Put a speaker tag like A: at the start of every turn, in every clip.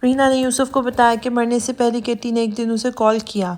A: رینا نے یوسف کو بتایا کہ مرنے سے پہلے کیٹی نے ایک دن اسے کال کیا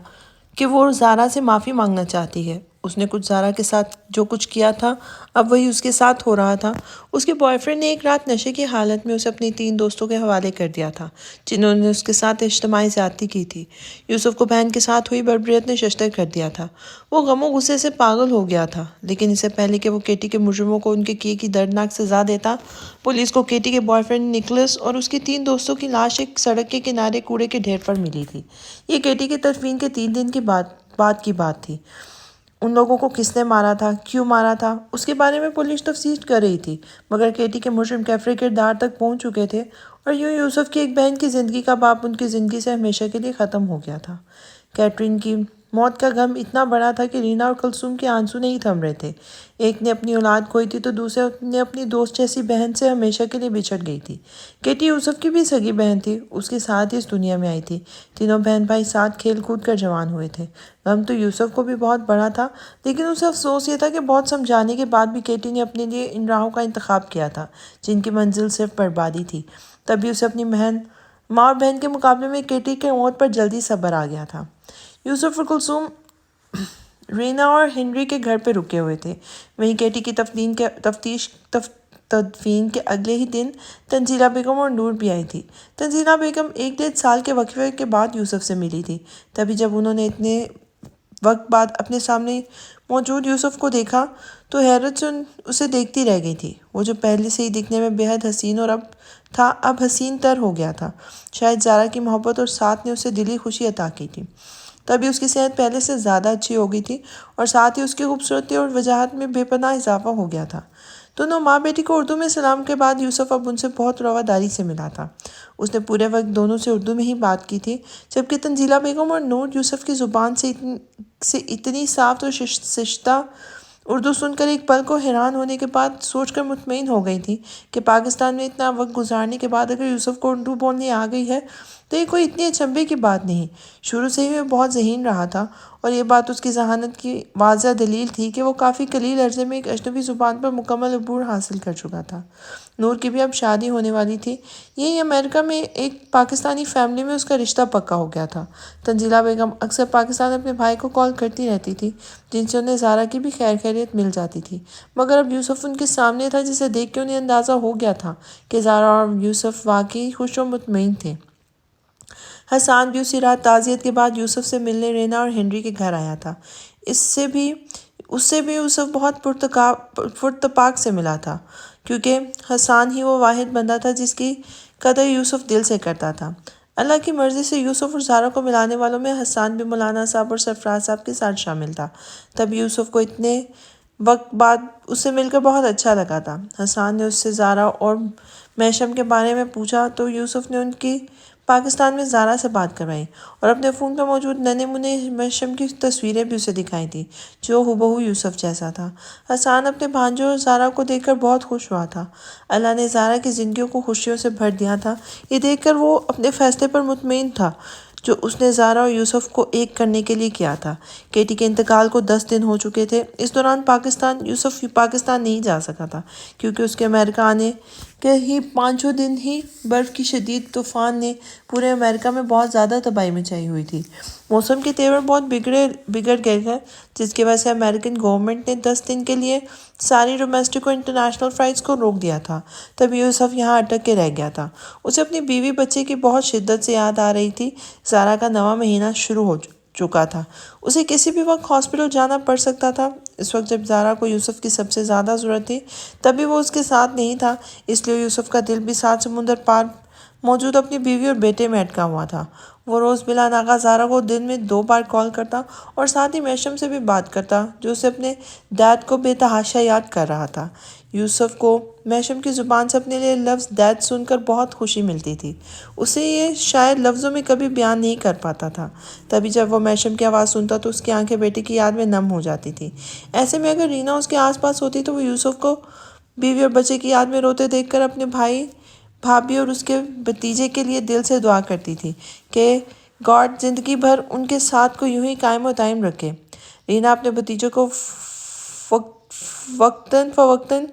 A: کہ وہ زارا سے معافی مانگنا چاہتی ہے۔ اس نے کچھ زارا کے ساتھ جو کچھ کیا تھا اب وہی اس کے ساتھ ہو رہا تھا۔ اس کے بوائے فرینڈ نے ایک رات نشے کی حالت میں اسے اپنی 3 دوستوں کے حوالے کر دیا تھا جنہوں نے اس کے ساتھ اجتماعی زیادتی کی تھی۔ یوسف کو بہن کے ساتھ ہوئی بربریت نے ششدر کر دیا تھا۔ وہ غم و غصے سے پاگل ہو گیا تھا، لیکن اس سے پہلے کہ وہ کیٹی کے مجرموں کو ان کے کیے کی دردناک سزا دیتا، پولیس کو کیٹی کے بوائے فرینڈ نکلس اور اس کی 3 دوستوں کی لاش ایک سڑک کے کنارے کوڑے کے ڈھیر پر ملی تھی۔ یہ کیٹی کی تدفین کے 3 دن کے بعد کی بات تھی۔ ان لوگوں کو کس نے مارا تھا، کیوں مارا تھا، اس کے بارے میں پولیس تفتیش کر رہی تھی، مگر کیٹی کے مجرم کیفرے کردار تک پہنچ چکے تھے اور یوں یوسف کی ایک بہن کی زندگی کا باپ ان کی زندگی سے ہمیشہ کے لیے ختم ہو گیا تھا۔ کیٹرین کی موت کا غم اتنا بڑا تھا کہ رینا اور کلثوم کے آنسو نہیں تھم رہے تھے۔ ایک نے اپنی اولاد کھوئی تھی تو دوسرے نے اپنی دوست جیسی بہن سے ہمیشہ کے لیے بچھڑ گئی تھی۔ کیٹی یوسف کی بھی سگی بہن تھی، اس کے ساتھ ہی اس دنیا میں آئی تھی۔ تینوں بہن بھائی ساتھ کھیل کود کر جوان ہوئے تھے۔ غم تو یوسف کو بھی بہت بڑا تھا، لیکن اسے افسوس یہ تھا کہ بہت سمجھانے کے بعد بھی کیٹی نے اپنے لیے ان راہوں کا انتخاب کیا تھا جن کی منزل صرف بربادی تھی۔ تبھی اسے اپنی ماں اور بہن کے مقابلے میں کیٹی کے موت پر جلدی صبر آ گیا تھا۔ یوسف اور کلثوم رینا اور ہنری کے گھر پہ رکے ہوئے تھے۔ وہیں کیٹی کی تدفین کے اگلے ہی دن تنزیلہ بیگم اور نور بھی آئی تھی۔ تنزیلہ بیگم 1 سال کے وقفے کے بعد یوسف سے ملی تھی۔ تبھی جب انہوں نے اتنے وقت بعد اپنے سامنے موجود یوسف کو دیکھا تو حیرت سے اسے دیکھتی رہ گئی تھی۔ وہ جو پہلے سے ہی دکھنے میں بے حد حسین اور اب حسین تر ہو گیا تھا۔ شاید زارا کی محبت اور ساتھ نے اسے دلی خوشی عطا کی تھی۔ تبھی اس کی صحت پہلے سے زیادہ اچھی ہو گئی تھی اور ساتھ ہی اس کی خوبصورتی اور وجاہت میں بے پناہ اضافہ ہو گیا تھا۔ دونوں ماں بیٹی کو اردو میں سلام کے بعد یوسف اب ان سے بہت رواداری سے ملا تھا۔ اس نے پورے وقت دونوں سے اردو میں ہی بات کی تھی، جبکہ تنزیلہ بیگم اور نور یوسف کی زبان سے اتنی صاف اور شائستہ اردو سن کر ایک پل کو حیران ہونے کے بعد سوچ کر مطمئن ہو گئی تھی کہ پاکستان میں اتنا وقت گزارنے کے بعد اگر یوسف کو اردو بولنی آ گئی ہے تو یہ کوئی اتنی اچنبھے کی بات نہیں۔ شروع سے ہی وہ بہت ذہین رہا تھا اور یہ بات اس کی ذہانت کی واضح دلیل تھی کہ وہ کافی قلیل عرصے میں ایک اجنبی زبان پر مکمل عبور حاصل کر چکا تھا۔ نور کی بھی اب شادی ہونے والی تھی۔ یہی امریکہ میں ایک پاکستانی فیملی میں اس کا رشتہ پکا ہو گیا تھا۔ تنزیلہ بیگم اکثر پاکستان اپنے بھائی کو کال کرتی رہتی تھی، جن سے انہیں زارا کی بھی خیر خیریت مل جاتی تھی، مگر اب یوسف ان کے سامنے تھا جسے دیکھ کے انہیں اندازہ ہو گیا تھا کہ زارا اور یوسف واقعی خوش و مطمئن تھے۔ حسان بھی اسی رات تعزیت کے بعد یوسف سے ملنے رینا اور ہنری کے گھر آیا تھا۔ اس سے بھی یوسف بہت پرتپاک سے ملا تھا، کیونکہ حسان ہی وہ واحد بندہ تھا جس کی قدر یوسف دل سے کرتا تھا۔ اللہ کی مرضی سے یوسف اور زارا کو ملانے والوں میں حسان بھی مولانا صاحب اور سرفراز صاحب کے ساتھ شامل تھا۔ تب یوسف کو اتنے وقت بعد اس سے مل کر بہت اچھا لگا تھا۔ حسان نے اس سے زارا اور میشم کے بارے میں پوچھا تو یوسف نے ان کی پاکستان میں زارا سے بات کروائی اور اپنے فون پہ موجود ننے منے میشم کی تصویریں بھی اسے دکھائی تھیں جو ہبہو یوسف جیسا تھا۔ حسان اپنے بھانجوں اور زارا کو دیکھ کر بہت خوش ہوا تھا۔ اللہ نے زارا کی زندگیوں کو خوشیوں سے بھر دیا تھا۔ یہ دیکھ کر وہ اپنے فیصلے پر مطمئن تھا جو اس نے زارا اور یوسف کو ایک کرنے کے لیے کیا تھا۔ کیٹی کے انتقال کو 10 دن ہو چکے تھے۔ اس دوران یوسف پاکستان نہیں جا سکا تھا کیونکہ اس کے امریکہ آنے کے ہی 5 دن ہی برف کی شدید طوفان نے پورے امریکہ میں بہت زیادہ تباہی مچائی ہوئی تھی۔ موسم کے تیور بہت بگڑ گئے تھے، جس کی وجہ سے امریکن گورنمنٹ نے 10 دن کے لیے ساری ڈومیسٹک اور انٹرنیشنل فلائٹس کو روک دیا تھا۔ تب یوسف یہاں اٹک کے رہ گیا تھا۔ اسے اپنی بیوی بچے کی بہت شدت سے یاد آ رہی تھی۔ زارا کا 9واں مہینہ شروع ہو چکا تھا۔ اسے کسی بھی وقت ہاسپٹل جانا پڑ سکتا تھا۔ اس وقت جب زارا کو یوسف کی سب سے زیادہ ضرورت تھی تبھی وہ اس کے ساتھ نہیں تھا، اس لیے یوسف کا دل بھی 7 سمندر پار موجود اپنی بیوی اور بیٹے میں اٹکا ہوا تھا۔ وہ روز بلا ناغہ زارا کو دن میں 2 بار کال کرتا اور ساتھ ہی میشم سے بھی بات کرتا جو اسے اپنے ڈیڈ کو بے تحاشا یاد کر رہا تھا۔ یوسف کو میشم کی زبان سے اپنے لیے لفظ ڈیڈ سن کر بہت خوشی ملتی تھی۔ اسے یہ شاید لفظوں میں کبھی بیان نہیں کر پاتا تھا۔ تبھی جب وہ میشم کی آواز سنتا تو اس کی آنکھیں بیٹے کی یاد میں نم ہو جاتی تھی۔ ایسے میں اگر رینا اس کے آس پاس ہوتی تو وہ یوسف کو بیوی اور بچے کی یاد میں روتے دیکھ کر اپنے بھائی بھابھی اور اس کے بھتیجے کے لیے دل سے دعا کرتی تھی کہ گاڈ زندگی بھر ان کے ساتھ کو یوں ہی قائم و دائم رکھے۔ رینا اپنے بھتیجوں کو وقتاً فوقتاً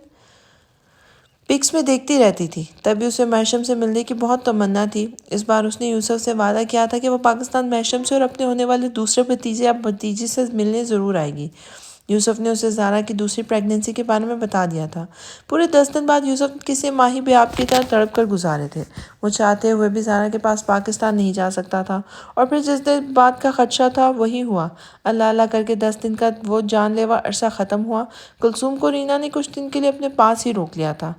A: پکس میں دیکھتی رہتی تھی۔ تبھی اسے میشم سے ملنے کی بہت تمنا تھی۔ اس بار اس نے یوسف سے وعدہ کیا تھا کہ وہ پاکستان میشم سے اور اپنے ہونے والے دوسرے بھتیجے یا بھتیجی سے ملنے ضرور آئے گی۔ یوسف نے اسے زارا کی دوسری پریگننسی کے بارے میں بتا دیا تھا۔ پورے 10 دن بعد یوسف کسی ماہی بیاب کی طرح تڑپ کر گزارے تھے۔ وہ چاہتے ہوئے بھی زارا کے پاس پاکستان نہیں جا سکتا تھا، اور پھر جس دن بات کا خدشہ تھا وہی ہوا۔ اللہ اللہ کر کے 10 دن کا وہ جان لیوا عرصہ ختم ہوا۔ کلثوم کو رینا نے کچھ دن کے لیے اپنے پاس ہی روک لیا تھا۔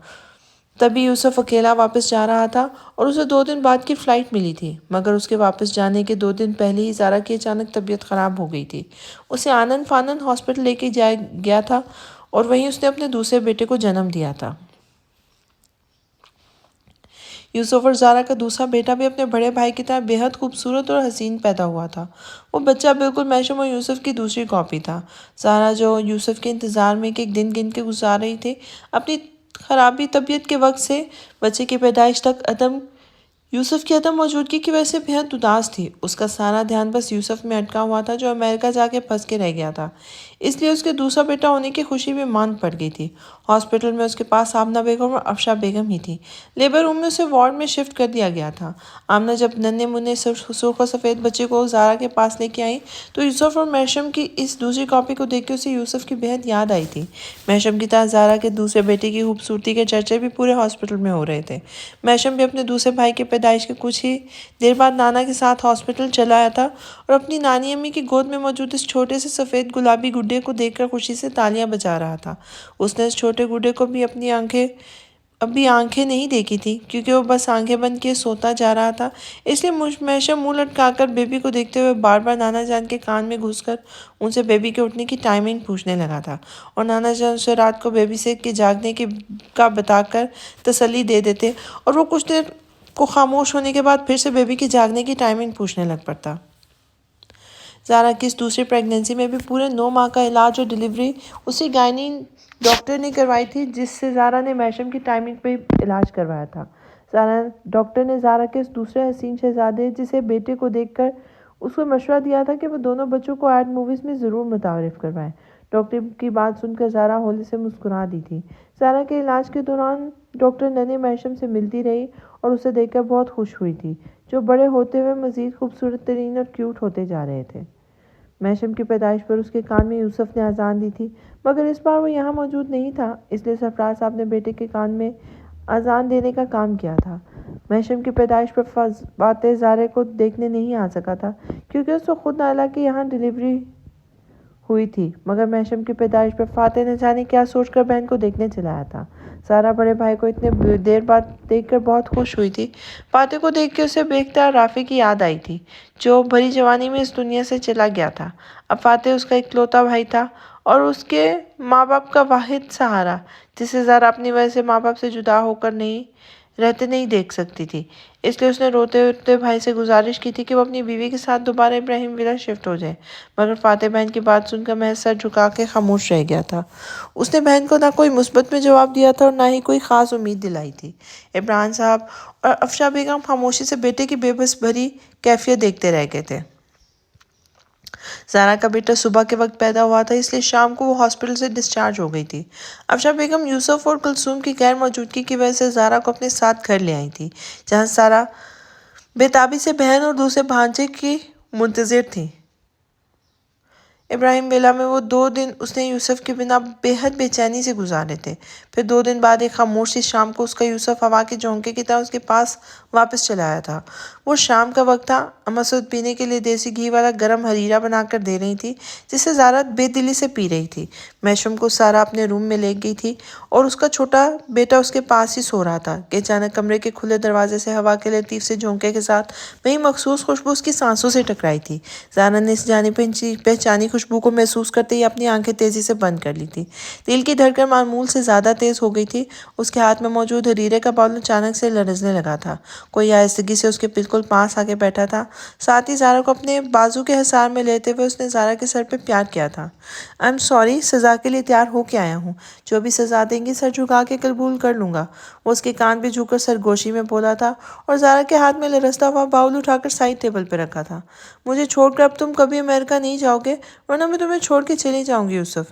A: تبھی یوسف اکیلا واپس جا رہا تھا اور اسے 2 دن بعد کی فلائٹ ملی تھی، مگر اس کے واپس جانے کے 2 دن پہلے ہی زارا کی اچانک طبیعت خراب ہو گئی تھی۔ اسے آنن فانن ہاسپٹل لے کے گیا تھا اور وہیں اس نے اپنے دوسرے بیٹے کو جنم دیا تھا۔ یوسف اور زارا کا دوسرا بیٹا بھی اپنے بڑے بھائی کی طرح بے حد خوبصورت اور حسین پیدا ہوا تھا۔ وہ بچہ بالکل میشم اور یوسف کی دوسری کاپی تھا۔ زارا جو یوسف کے انتظار میں ایک دن گن کے گزار رہی تھی، اپنی خرابی طبیعت کے وقت سے بچے کی پیدائش تک یوسف کی عدم موجودگی کی وجہ سے بے حد اداس تھی۔ اس کا سارا دھیان بس یوسف میں اٹکا ہوا تھا جو امریکہ جا کے پھنس کے رہ گیا تھا۔ اس لیے اس کے دوسرا بیٹا ہونے کی خوشی بھی ماند پڑ گئی تھی۔ ہاسپٹل میں اس کے پاس آمنہ بیگم اور افشا بیگم ہی تھی۔ لیبر روم میں اسے وارڈ میں شفٹ کر دیا گیا تھا۔ آمنہ جب ننھے منھے سرخ و سفید بچے کو زارا کے پاس لے کے آئی تو یوسف اور میشم کی اس دوسری کاپی کو دیکھ کے اسے یوسف کی بے حد یاد آئی تھی۔ میشم کی طرح زارا کے دوسرے بیٹے کی خوبصورتی کے چرچے بھی پورے ہاسپٹل میں ہو رہے تھے۔ میشم بھی اپنے دوسرے بھائی کے پیدائش کے کچھ ہی دیر بعد نانا کے ساتھ ہاسپٹل چلا آیا تھا اور اپنی نانی امی کی گود میں موجود اس چھوٹے سے سفید گلابی گڈے کو دیکھ کر خوشی سے تالیاں بجا رہا تھا۔ اس نے اس چھوٹے گڈے کو بھی ابھی آنکھیں نہیں دیکھی تھی، کیونکہ وہ بس آنکھیں بند کیے سوتا جا رہا تھا۔ اس لیے میشم منہ لٹکا کر بیبی کو دیکھتے ہوئے بار بار نانا جان کے کان میں گھس کر ان سے بیبی کے اٹھنے کی ٹائمنگ پوچھنے لگا تھا، اور نانا جان اسے رات کو بیبی سے کے جاگنے کا بتا کر تسلی دے دیتے اور وہ کچھ دیر کو خاموش ہونے کے بعد پھر سے بیبی کی جاگنے کی ٹائمنگ پوچھنے لگ پڑتا۔ زارا کی اس دوسری پریگننسی میں بھی پورے 9 ماہ کا علاج اور ڈیلیوری اسی گائنی ڈاکٹر نے کروائی تھی جس سے زارا نے میشم کی ٹائمنگ پہ علاج کروایا تھا۔ ڈاکٹر نے زارا کے اس دوسرے حسین شہزادے جسے بیٹے کو دیکھ کر اس کو مشورہ دیا تھا کہ وہ دونوں بچوں کو ایڈ موویز میں ضرور متعارف کروائیں۔ ڈاکٹر کی بات سن کر زارا ہولے سے مسکرا دی تھی۔ زارا کے علاج کے دوران ڈاکٹر ننھے میشم سے ملتی رہی اور اسے دیکھ کر بہت خوش ہوئی تھی، جو بڑے ہوتے ہوئے مزید خوبصورت ترین اور کیوٹ ہوتے جا رہے تھے۔ میشم کی پیدائش پر اس کے کان میں یوسف نے اذان دی تھی، مگر اس بار وہ یہاں موجود نہیں تھا، اس لیے سرفراز صاحب نے بیٹے کے کان میں اذان دینے کا کام کیا تھا۔ میشم کی پیدائش پر فاتح زارے کو دیکھنے نہیں آ سکا تھا، کیونکہ اس وقت خود نائلہ کے یہاں ڈیلیوری ہوئی تھی، مگر میشم کی پیدائش پر فاتح نے جانے کیا سوچ کر بہن کو دیکھنے چلا آیا تھا۔ زارا بڑے بھائی کو اتنے دیر بعد دیکھ کر بہت خوش ہوئی تھی۔ فاتح کو دیکھ کے اسے بے اختیار رافع کی یاد آئی تھی، جو بھری جوانی میں اس دنیا سے چلا گیا تھا۔ اب فاتح اس کا اکلوتا بھائی تھا اور اس کے ماں باپ کا واحد سہارا، جسے زارا اپنی وجہ سے ماں باپ سے جدا ہو کر رہتے نہیں دیکھ سکتی تھی۔ اس لیے اس نے روتے روتے بھائی سے گزارش کی تھی کہ وہ اپنی بیوی کے ساتھ دوبارہ ابراہیم ولا شفٹ ہو جائے، مگر فاتح بہن کی بات سن کر محض سر جھکا کے خاموش رہ گیا تھا۔ اس نے بہن کو نہ کوئی مثبت میں جواب دیا تھا اور نہ ہی کوئی خاص امید دلائی تھی۔ عمران صاحب اور افشا بیگم خاموشی سے بیٹے کی بے بس بھری کیفیت دیکھتے رہ گئے تھے۔ زارا کا بیٹا صبح کے وقت پیدا ہوا تھا، اس لیے شام کو وہ ہاسپٹل سے ڈسچارج ہو گئی تھی۔ افشا بیگم یوسف اور کلثوم کی غیر موجودگی کی وجہ سے زارا کو اپنے ساتھ گھر لے آئی تھی، جہاں سارا بے تابی سے بہن اور دوسرے بھانجے کی منتظر تھی۔ ابراہیم ویلا میں وہ 2 دن اس نے یوسف کے بنا بے حد بے چینی سے گزارے تھے۔ پھر 2 دن بعد ایک خاموش سی شام کو اس کا یوسف ہوا کے جھونکے کی طرح اس کے پاس واپس چلا آیا تھا۔ وہ شام کا وقت تھا۔ اما سعود پینے کے لیے دیسی گھی والا گرم حریرہ بنا کر دے رہی تھی، جسے زارا بے دلی سے پی رہی تھی۔ میشم کو سارا اپنے روم میں لے گئی تھی اور اس کا چھوٹا بیٹا اس کے پاس ہی سو رہا تھا کہ اچانک کمرے کے کھلے دروازے سے ہوا کے لطیف سے جھونکے کے ساتھ وہی مخصوص خوشبو اس کی سانسوں سے ٹکرائی تھی۔ زارا نے اس جانی پہچانی خوشبو کو محسوس کرتے ہی اپنی آنکھیں تیزی سے بند کر لی تھی۔ دل کی دھڑکن معمول سے زیادہ تیز ہو گئی تھی۔ اس کے ہاتھ میں موجود حریرے کا باؤل اچانک سے لرزنے لگا تھا۔ کوئی آہستگی سے اس کے بالکل پاس آ کے بیٹھا تھا۔ ساتھ ہی زارا کو اپنے بازو کے حصار میں لیتے ہوئے اس نے زارا کے سر پہ پیار کیا تھا۔ "آئی ایم سوری، سزا کے لیے تیار ہو کے آیا ہوں۔ جو بھی سزا دیں گی سر جھکا کے قبول کر لوں گا"، وہ اس کے کان پہ جھک کر سرگوشی میں بولا تھا اور زارا کے ہاتھ میں لرزتا ہوا باؤل اٹھا کر سائڈ ٹیبل پہ رکھا تھا۔ "مجھے چھوڑ کر اب تم کبھی امریکہ نہیں جاؤ گے، ورنہ میں تمہیں چھوڑ کے چلی جاؤں گی یوسف"،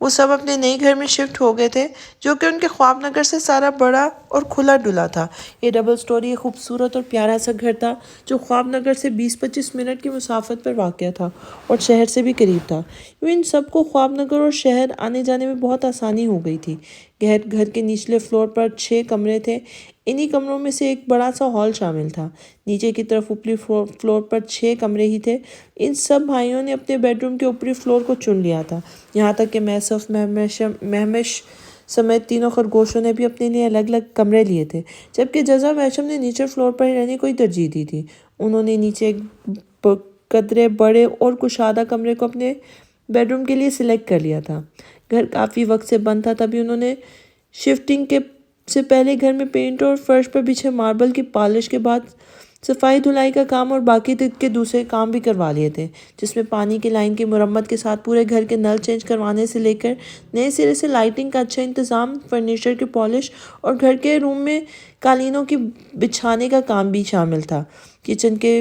A: وہ سب اپنے نئے گھر میں شفٹ ہو گئے تھے جو کہ ان کے خواب نگر سے سارا بڑا اور کھلا ڈلا تھا۔ یہ ڈبل سٹوری ایک خوبصورت اور پیارا سا گھر تھا جو خواب نگر سے 20-25 منٹ کی مسافت پر واقع تھا اور شہر سے بھی قریب تھا۔ ان سب کو خواب نگر اور شہر آنے جانے میں بہت آسانی ہو گئی تھی۔ گھر کے نچلے فلور پر 6 کمرے تھے۔ انہی کمروں میں سے ایک بڑا سا ہال شامل تھا۔ نیچے کی طرف اوپری فلور پر 6 کمرے ہی تھے۔ ان سب بھائیوں نے اپنے بیڈ روم کے اوپری فلور کو چن لیا تھا، یہاں تک کہ میوسف، مہمش سمیت تینوں خرگوشوں نے بھی اپنے لیے الگ الگ کمرے لیے تھے، جبکہ جزا میشم نے نیچے فلور پر ہی رہنے کو ہی ترجیح دی تھی۔ انہوں نے نیچے ایک قدرے بڑے اور کشادہ کمرے کو اپنے بیڈ روم کے لیے سلیکٹ کر لیا تھا۔ گھر کافی وقت سے بند تھا، تبھی انہوں نے شفٹنگ سے پہلے گھر میں پینٹ اور فرش پر بچھے ماربل کی پالش کے بعد صفائی دھلائی کا کام اور باقی کے دوسرے کام بھی کروا لیے تھے، جس میں پانی کی لائن کی مرمت کے ساتھ پورے گھر کے نل چینج کروانے سے لے کر نئے سرے سے لائٹنگ کا اچھا انتظام، فرنیچر کی پالش اور گھر کے روم میں قالینوں کی بچھانے کا کام بھی شامل تھا۔ کچن کے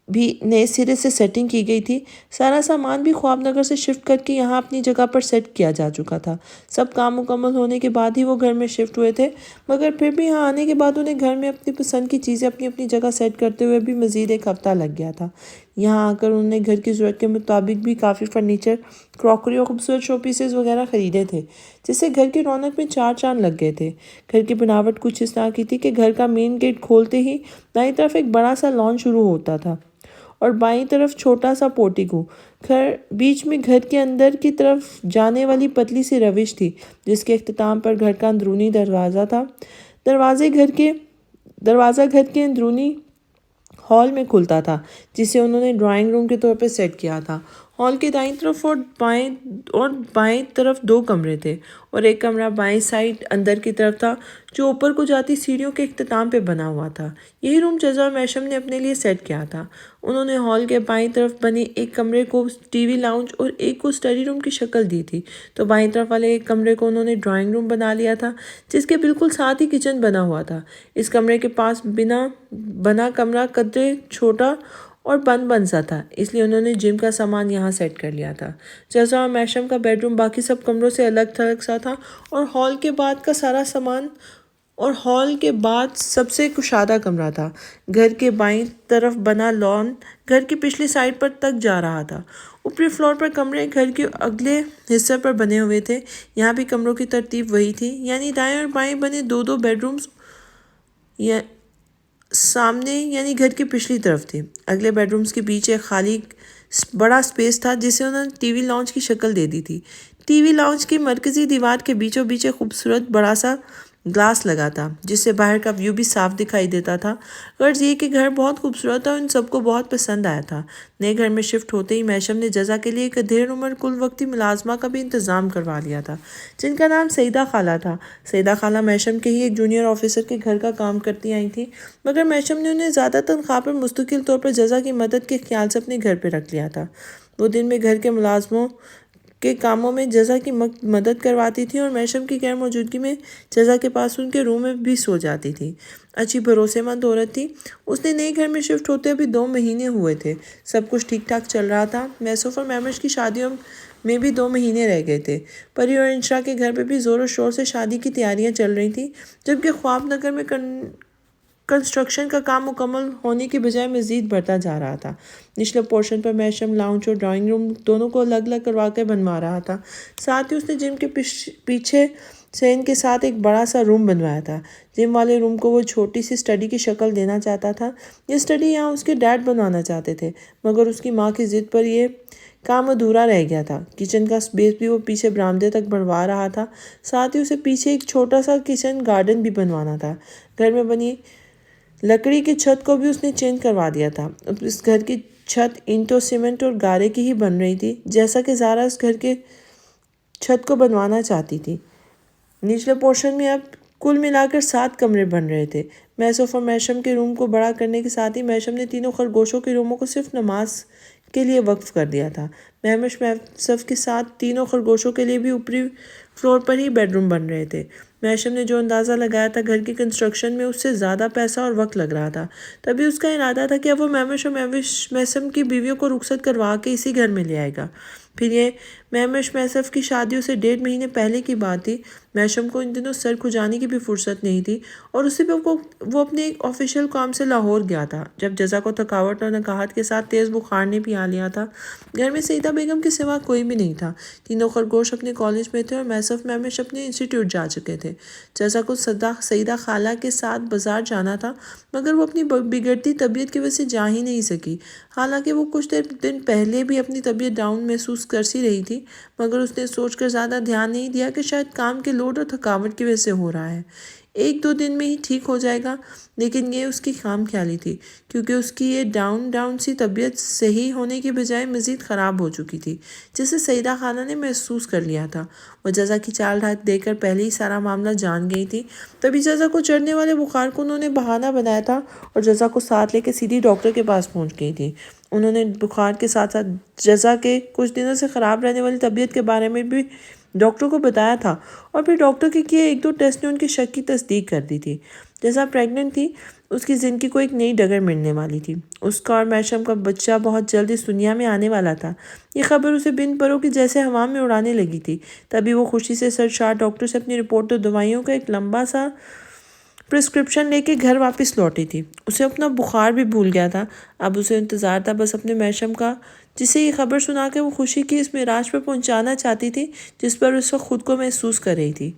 A: بھی نئے سرے سے سیٹنگ کی گئی تھی۔ سارا سامان بھی خواب نگر سے شفٹ کر کے یہاں اپنی جگہ پر سیٹ کیا جا چکا تھا۔ سب کام مکمل ہونے کے بعد ہی وہ گھر میں شفٹ ہوئے تھے، مگر پھر بھی یہاں آنے کے بعد انہیں گھر میں اپنی پسند کی چیزیں اپنی اپنی جگہ سیٹ کرتے ہوئے بھی مزید ایک ہفتہ لگ گیا تھا۔ یہاں آ کر انہوں نے گھر کی ضرورت کے مطابق بھی کافی فرنیچر، کراکری اور خوبصورت شو پیسز وغیرہ خریدے تھے، جس سے گھر کی رونق میں 4 چاند لگ گئے تھے۔ گھر کی بناوٹ کچھ اس طرح کی تھی کہ گھر کا مین گیٹ کھولتے ہی دائیں طرف ایک بڑا سا لان شروع ہوتا تھا اور بائیں طرف چھوٹا سا پورٹیکو۔ بیچ میں گھر کے اندر کی طرف جانے والی پتلی سی روش تھی، جس کے اختتام پر گھر کا اندرونی دروازہ تھا۔ دروازہ گھر کے اندرونی ہال میں کھلتا تھا، جسے انہوں نے ڈرائنگ روم کے طور پر سیٹ کیا تھا۔ ہال کے دائیں طرف اور بائیں طرف 2 کمرے تھے اور ایک کمرہ بائیں سائڈ اندر کی طرف تھا، جو اوپر کو جاتی سیڑھیوں کے اختتام پہ بنا ہوا تھا۔ یہی روم جزا اور میشم نے اپنے لیے سیٹ کیا تھا۔ انہوں نے ہال کے بائیں طرف بنے ایک کمرے کو ٹی وی لاؤنج اور ایک کو اسٹڈی روم کی شکل دی تھی، تو بائیں طرف والے ایک کمرے کو انہوں نے ڈرائنگ روم بنا لیا تھا، جس کے بالکل ساتھ ہی کچن بنا ہوا تھا۔ اس کمرے کے پاس بنا کمرہ قدرے چھوٹا اور بند سا تھا، اس لیے انہوں نے جم کا سامان یہاں سیٹ کر لیا تھا۔ جزا اور میشم کا بیڈ روم باقی سب کمروں سے الگ تھلگ سا تھا اور ہال کے بعد سب سے کشادہ کمرہ تھا۔ گھر کے بائیں طرف بنا لان گھر کی پچھلی سائڈ پر تک جا رہا تھا۔ اوپری فلور پر کمرے گھر کے اگلے حصے پر بنے ہوئے تھے۔ یہاں بھی کمروں کی ترتیب وہی تھی، یعنی دائیں اور بائیں بنے 2 بیڈ رومز سامنے یعنی گھر کی پچھلی طرف تھے۔ اگلے بیڈ رومز کے بیچ ایک خالی بڑا سپیس تھا، جسے انہوں نے ٹی وی لاؤنج کی شکل دے دی تھی۔ ٹی وی لاؤنج کی مرکزی دیوار کے بیچوں بیچ ایک خوبصورت بڑا سا گلاس لگا تھا، جس سے باہر کا ویو بھی صاف دکھائی دیتا تھا۔ غرض یہ کہ گھر بہت خوبصورت تھا اور ان سب کو بہت پسند آیا تھا۔ نئے گھر میں شفٹ ہوتے ہی میشم نے جزا کے لیے ایک دیر عمر کل وقتی ملازمہ کا بھی انتظام کروا لیا تھا، جن کا نام سعیدہ خالہ تھا۔ سعیدہ خالہ میشم کے ہی ایک جونیئر آفیسر کے گھر کا کام کرتی آئی تھیں، مگر میشم نے انہیں زیادہ تنخواہ پر مستقل طور پر جزا کی مدد کے خیال سے اپنے گھر پہ رکھ لیا تھا۔ وہ دن میں گھر کے ملازموں کے کاموں میں جزا کی مدد کرواتی تھی اور میشم کی غیر موجودگی میں جزا کے پاس ان کے روم میں بھی سو جاتی تھی۔ اچھی بھروسے مند عورت تھی۔ اس نے نئے گھر میں شفٹ ہوتے ابھی 2 مہینے ہوئے تھے۔ سب کچھ ٹھیک ٹھاک چل رہا تھا۔ میوسف اور مہمش کی شادیوں میں بھی 2 مہینے رہ گئے تھے۔ پری اور انشا کے گھر پہ بھی زور و شور سے شادی کی تیاریاں چل رہی تھیں، جبکہ خواب نگر میں کنسٹرکشن کا کام مکمل ہونے کی بجائے مزید بڑھتا جا رہا تھا۔ نچلے پورشن پر میشم لاؤنج اور ڈرائنگ روم دونوں کو الگ الگ کروا کے بنوا رہا تھا۔ ساتھ ہی اس نے جم کے پیچھے سے ان کے ساتھ ایک بڑا سا روم بنوایا تھا۔ جم والے روم کو وہ چھوٹی سی اسٹڈی کی شکل دینا چاہتا تھا۔ یہ اسٹڈی یہاں اس کے ڈیڈ بنوانا چاہتے تھے، مگر اس کی ماں کی ضد پر یہ کام ادھورا رہ گیا تھا۔ کچن کا سپیس بھی وہ پیچھے برآمدے تک بڑھوا رہا تھا۔ ساتھ ہی اسے پیچھے ایک چھوٹا سا کچن گارڈن بھی بنوانا تھا۔ گھر میں بنی لکڑی کی چھت کو بھی اس نے چینج کروا دیا تھا۔ اس گھر کی چھت اینٹوں، سیمنٹ اور گارے کی ہی بن رہی تھی، جیسا کہ زارا اس گھر کے چھت کو بنوانا چاہتی تھی۔ نچلے پورشن میں اب کل ملا کر 7 کمرے بن رہے تھے۔ میوسف اور میشم کے روم کو بڑا کرنے کے ساتھ ہی میشم نے تینوں خرگوشوں کے روموں کو صرف نماز کے لیے وقف کر دیا تھا۔ مہمش میوسف کے ساتھ تینوں خرگوشوں کے لیے بھی اوپری فلور پر ہی بیڈروم بن رہے تھے۔ محشم نے جو اندازہ لگایا تھا گھر کی کنسٹرکشن میں اس سے زیادہ پیسہ اور وقت لگ رہا تھا۔ تبھی اس کا ارادہ تھا کہ اب وہ مہوش اور محسم کی بیویوں کو رخصت کروا کے اسی گھر میں لے آئے گا۔ پھر یہ مہوش محسم کی شادیوں سے 1.5 مہینے پہلے کی بات تھی۔ محشم کو ان دنوں سر کھجانے کی بھی فرصت نہیں تھی اور اسی پہ وہ اپنے ایک آفیشیل کام سے لاہور گیا تھا۔ جب جزا کو تھکاوٹ اور نقاہت کے ساتھ تیز بخار نے بھی آ لیا تھا، گھر میں سیدہ بیگم کے سوا کوئی بھی نہیں تھا۔ تینوں خرگوش اپنے کالج میں تھے اور مہوش اپنے انسٹیٹیوٹ جا چکے تھے۔ جزا کو سیدہ خالہ کے ساتھ بازار جانا تھا، مگر وہ اپنی بگڑتی طبیعت کی وجہ سے جا ہی نہیں سکی۔ حالانکہ وہ کچھ دن پہلے بھی اپنی طبیعت ڈاؤن محسوس کرسی رہی تھی، مگر اس نے سوچ کر زیادہ دھیان نہیں دیا کہ شاید کام کے لوڈ اور تھکاوٹ کی وجہ سے ہو رہا ہے۔ 1-2 دن میں ہی ٹھیک ہو جائے گا، لیکن یہ اس کی خام خیالی تھی، کیونکہ اس کی یہ ڈاؤن سی طبیعت صحیح ہونے کی بجائے مزید خراب ہو چکی تھی، جسے سیدہ خالہ نے محسوس کر لیا تھا۔ وہ جزا کی چال دیکھ کر پہلے ہی سارا معاملہ جان گئی تھی۔ تبھی جزا کو چڑھنے والے بخار کو انہوں نے بہانہ بنایا تھا اور جزا کو ساتھ لے کے سیدھی ڈاکٹر کے پاس پہنچ گئی تھی۔ انہوں نے بخار کے ساتھ ساتھ جزا کے کچھ دنوں سے خراب رہنے والی طبیعت کے بارے میں بھی ڈاکٹر کو بتایا تھا، اور پھر ڈاکٹر کے کیے 1-2 ٹیسٹ نے ان کے شک کی تصدیق کر دی تھی۔ جزا پریگننٹ تھی، اس کی زندگی کو ایک نئی ڈگر ملنے والی تھی۔ اس کا اور محشم کا بچہ بہت جلد اس دنیا میں آنے والا تھا۔ یہ خبر اسے بن پروں کی جیسے ہوا میں اڑانے لگی تھی۔ تبھی وہ خوشی سے سرشار ڈاکٹر سے اپنی رپورٹ اور دوائیوں کا ایک لمبا سا پرسکرپشن لے کے گھر واپس لوٹی تھی۔ اسے اپنا بخار بھی بھول گیا تھا۔ اب اسے انتظار تھا بس اپنے محشم کا، جسے یہ خبر سنا کے وہ خوشی کی اس معراج پر پہنچانا چاہتی تھی جس پر اس وقت خود کو محسوس کر رہی تھی۔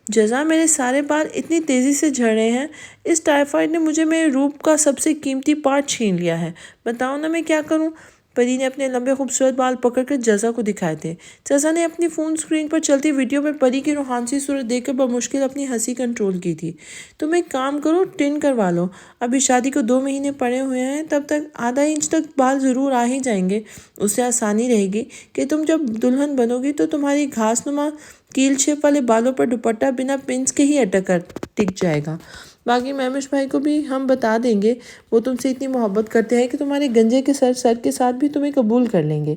A: جزا، میرے سارے بال اتنی تیزی سے جھڑ رہے ہیں، اس ٹائیفائیڈ نے مجھے میرے روپ کا سب سے قیمتی پارٹ چھین لیا ہے، بتاؤ نا میں کیا کروں؟ پری نے اپنے لمبے خوبصورت بال پکڑ کر جزا کو دکھائے تھے۔ جزا نے اپنی فون سکرین پر چلتی ویڈیو میں پری کی روحانی صورت دیکھ کر بمشکل اپنی ہنسی کنٹرول کی تھی۔ تم ایک کام کرو، ٹن کروا لو، ابھی شادی کو 2 مہینے پڑے ہوئے ہیں، تب تک ½ انچ تک بال ضرور آ ہی جائیں گے۔ اس سے آسانی رہے گی کہ تم جب دلہن بنو گی تو تمہاری گھاس نما کیل شیپ والے بالوں پر دوپٹہ بنا پنس کے ہی اٹک کر ٹک جائے گا۔ باقی مہوش بھائی کو بھی ہم بتا دیں گے، وہ تم سے اتنی محبت کرتے ہیں کہ تمہارے گنجے کے سر کے ساتھ بھی تمہیں قبول کر لیں گے۔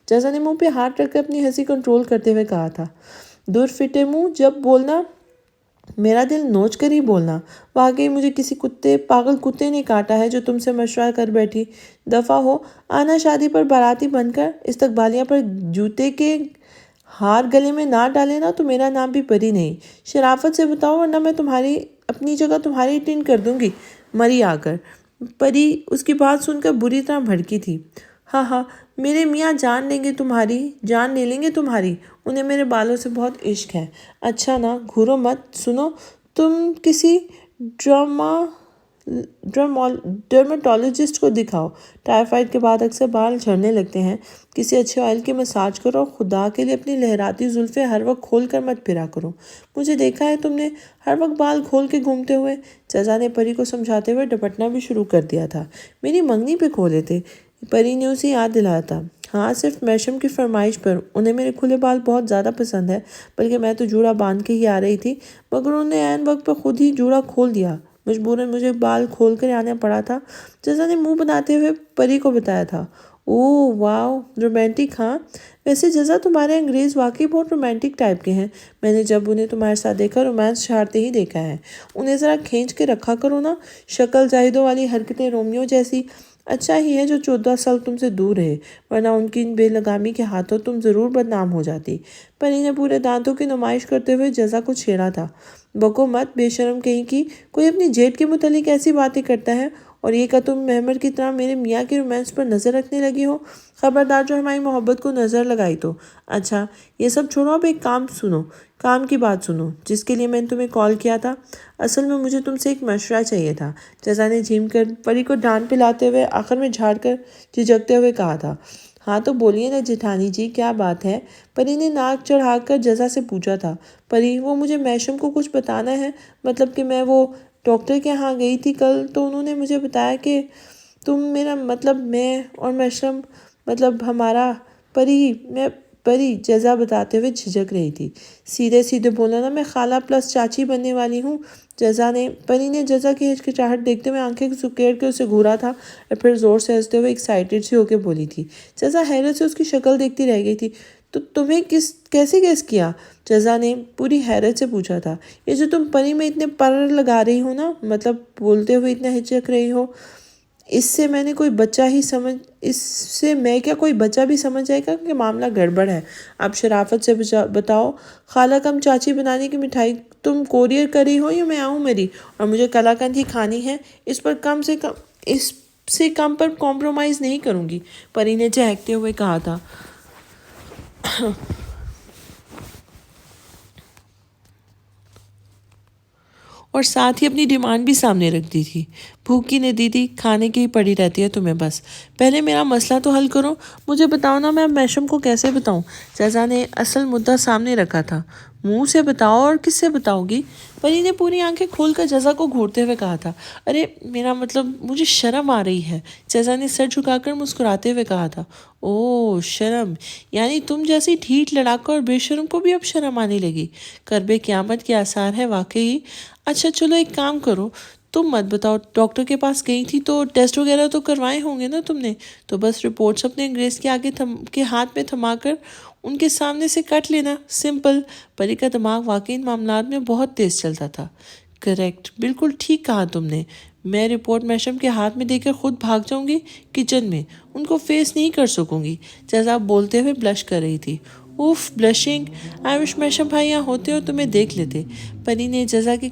A: جزا نے منہ پہ ہاتھ رکھ کر اپنی ہنسی کنٹرول کرتے ہوئے کہا تھا۔ دور فٹے منہ، جب بولنا میرا دل نوچ کر ہی بولنا۔ واقعی مجھے کسی پاگل کتے نے کاٹا ہے جو تم سے مشورہ کر بیٹھی۔ دفعہ ہو، آنا شادی پر باراتی بن کر استقبالیہ پر جوتے کے ہار گلے میں نہ ڈالے نا تو میرا نام بھی پری نہیں۔ شرافت سے بتاؤ ورنہ میں اپنی جگہ تمہاری ٹن کر دوں گی، مری آ کر۔ پری اس کی بات سن کر بری طرح بھڑکی تھی۔ ہاں، میرے میاں جان لے لیں گے تمہاری، انہیں میرے بالوں سے بہت عشق ہے۔ اچھا نا، گھورو مت، سنو، تم کسی ڈرماٹولوجسٹ کو دکھاؤ۔ ٹائیفائیڈ کے بعد اکثر بال جھڑنے لگتے ہیں، کسی اچھے آئل کی مساج کرو اور خدا کے لیے اپنی لہراتی زلفیں ہر وقت کھول کر مت پھرا کرو۔ مجھے دیکھا ہے تم نے ہر وقت بال کھول کے گھومتے ہوئے۔ جزا نے پری کو سمجھاتے ہوئے ڈپٹنا بھی شروع کر دیا تھا۔ میری منگنی پہ کھولے تھے، پری نے اسے یاد دلایا تھا۔ ہاں، صرف محشم کی فرمائش پر، انہیں میرے کھلے بال بہت زیادہ پسند ہے، بلکہ میں تو جوڑا باندھ کے ہی آ رہی تھی، مگر انہوں نے عین وقت پر خود ہی جوڑا کھول دیا، مجبوراً مجھے بال کھول کر آنا پڑا تھا۔ جزا نے منہ بناتے ہوئے پری کو بتایا تھا۔ اوہ واو، رومانٹک ہاں؟ ویسے جزا، تمہارے انگریز واقعی بہت رومانٹک ٹائپ کے ہیں۔ میں نے جب انہیں تمہارے ساتھ دیکھا رومانس چھاڑتے ہی دیکھا ہے۔ انہیں ذرا کھینچ کے رکھا کرو نا، شکل زاہدوں والی حرکتیں رومیو جیسی۔ اچھا ہی ہے جو 14 سال تم سے دور رہے، ورنہ ان کی بے لگامی کے ہاتھوں تم ضرور بدنام ہو جاتی۔ پری نے پورے دانتوں کی نمائش کرتے ہوئے جزا کو چھیڑا تھا۔ بکو مت، بے شرم کہیں کی، کوئی اپنی جیٹ کے متعلق ایسی باتیں کرتا ہے، اور یہ کہ تم مہمر کی طرح میرے میاں کے رومانس پر نظر رکھنے لگی ہو۔ خبردار جو ہماری محبت کو نظر لگائی تو۔ اچھا، یہ سب چھوڑو، اب ایک کام کی بات سنو، جس کے لیے میں نے تمہیں کال کیا تھا۔ اصل میں مجھے تم سے ایک مشورہ چاہیے تھا۔ جزا نے جھیم کر پری کو ڈانٹ پلاتے ہوئے آخر میں جھاڑ کر جھجکتے ہوئے کہا تھا۔ ہاں تو بولیے نا جیٹھانی جی، کیا بات ہے؟ پری نے ناک چڑھا کر جزا سے پوچھا تھا۔ پری، وہ مجھے محشم کو کچھ بتانا ہے، مطلب کہ میں وہ ڈاکٹر کے ہاں گئی تھی کل، تو انہوں نے مجھے بتایا کہ میں اور محشم ہمارا پری جزا بتاتے ہوئے جھجک رہی تھی۔ سیدھے بولا نا، میں خالہ پلس چاچی بننے والی ہوں۔ پری نے جزا کی ہچکچاہٹ دیکھتے ہوئے آنکھیں سکیڑ کے اسے گھورا تھا اور پھر زور سے ہنستے ہوئے ایکسائٹڈ سی ہو کے بولی تھی۔ جزا حیرت سے اس کی شکل دیکھتی رہ گئی تھی۔ تو تمہیں کیسے گیس کیا؟ جزا نے پوری حیرت سے پوچھا تھا۔ یہ جو تم پری میں اتنے پر لگا رہی ہو نا، مطلب بولتے ہوئے اتنا ہچک رہی ہو، اس سے میں کیا کوئی بچہ بھی سمجھ جائے گا کہ معاملہ گڑبڑ ہے؟ اب شرافت سے بتاؤ، خالہ کم چاچی بنانے کی مٹھائی تم کوریئر کر رہی ہو یا میں آؤں میری، اور مجھے کلاکند ہی کھانی ہے؟ اس سے کم پر کمپرومائز نہیں کروں گی، پری نے چہکتے ہوئے کہا تھا۔ اور ساتھ ہی اپنی ڈیمانڈ بھی سامنے رکھ دی تھی۔ بھوکی نے دیدی کھانے کی ہی پڑی رہتی ہے تمہیں بس، پہلے میرا مسئلہ تو حل کرو، مجھے بتاؤ نا، میں میشم کو کیسے بتاؤں؟ جزا نے اصل مدعا سامنے رکھا تھا۔ منہ سے بتاؤ، اور کس سے بتاؤ گی؟ پری نے پوری آنکھیں کھول کر جزا کو گھورتے ہوئے کہا تھا۔ ارے میرا مطلب مجھے شرم آ رہی ہے، جزا نے سر جھکا کر مسکراتے ہوئے کہا تھا۔ اوہ شرم، یعنی تم جیسی ڈھیٹ لڑاکا اور بے شرم کو بھی اب شرم آنے لگی؟ کرب قیامت کے آثار ہے واقعی۔ اچھا چلو ایک کام کرو، تم مت بتاؤ، ڈاکٹر کے پاس گئی تھی تو ٹیسٹ وغیرہ تو کروائے ہوں گے نا تم نے، تو بس رپورٹس اپنے انگریز کے آگے کے ہاتھ میں تھما کر ان کے سامنے سے کٹ لینا، سمپل۔ پری کا دماغ واقعی ان معاملات میں بہت تیز چلتا تھا۔ کریکٹ، بالکل ٹھیک کہا تم نے، میں رپورٹ میشم کے ہاتھ میں دے کر خود بھاگ جاؤں گی کچن میں، ان کو فیس نہیں کر سکوں گی۔ جزا بولتے ہوئے بلش کر رہی تھی۔ اوف بلشنگ، آئی وش میشم بھائی یہاں ہوتے اور تمہیں دیکھ لیتے۔ پری نے جزا کے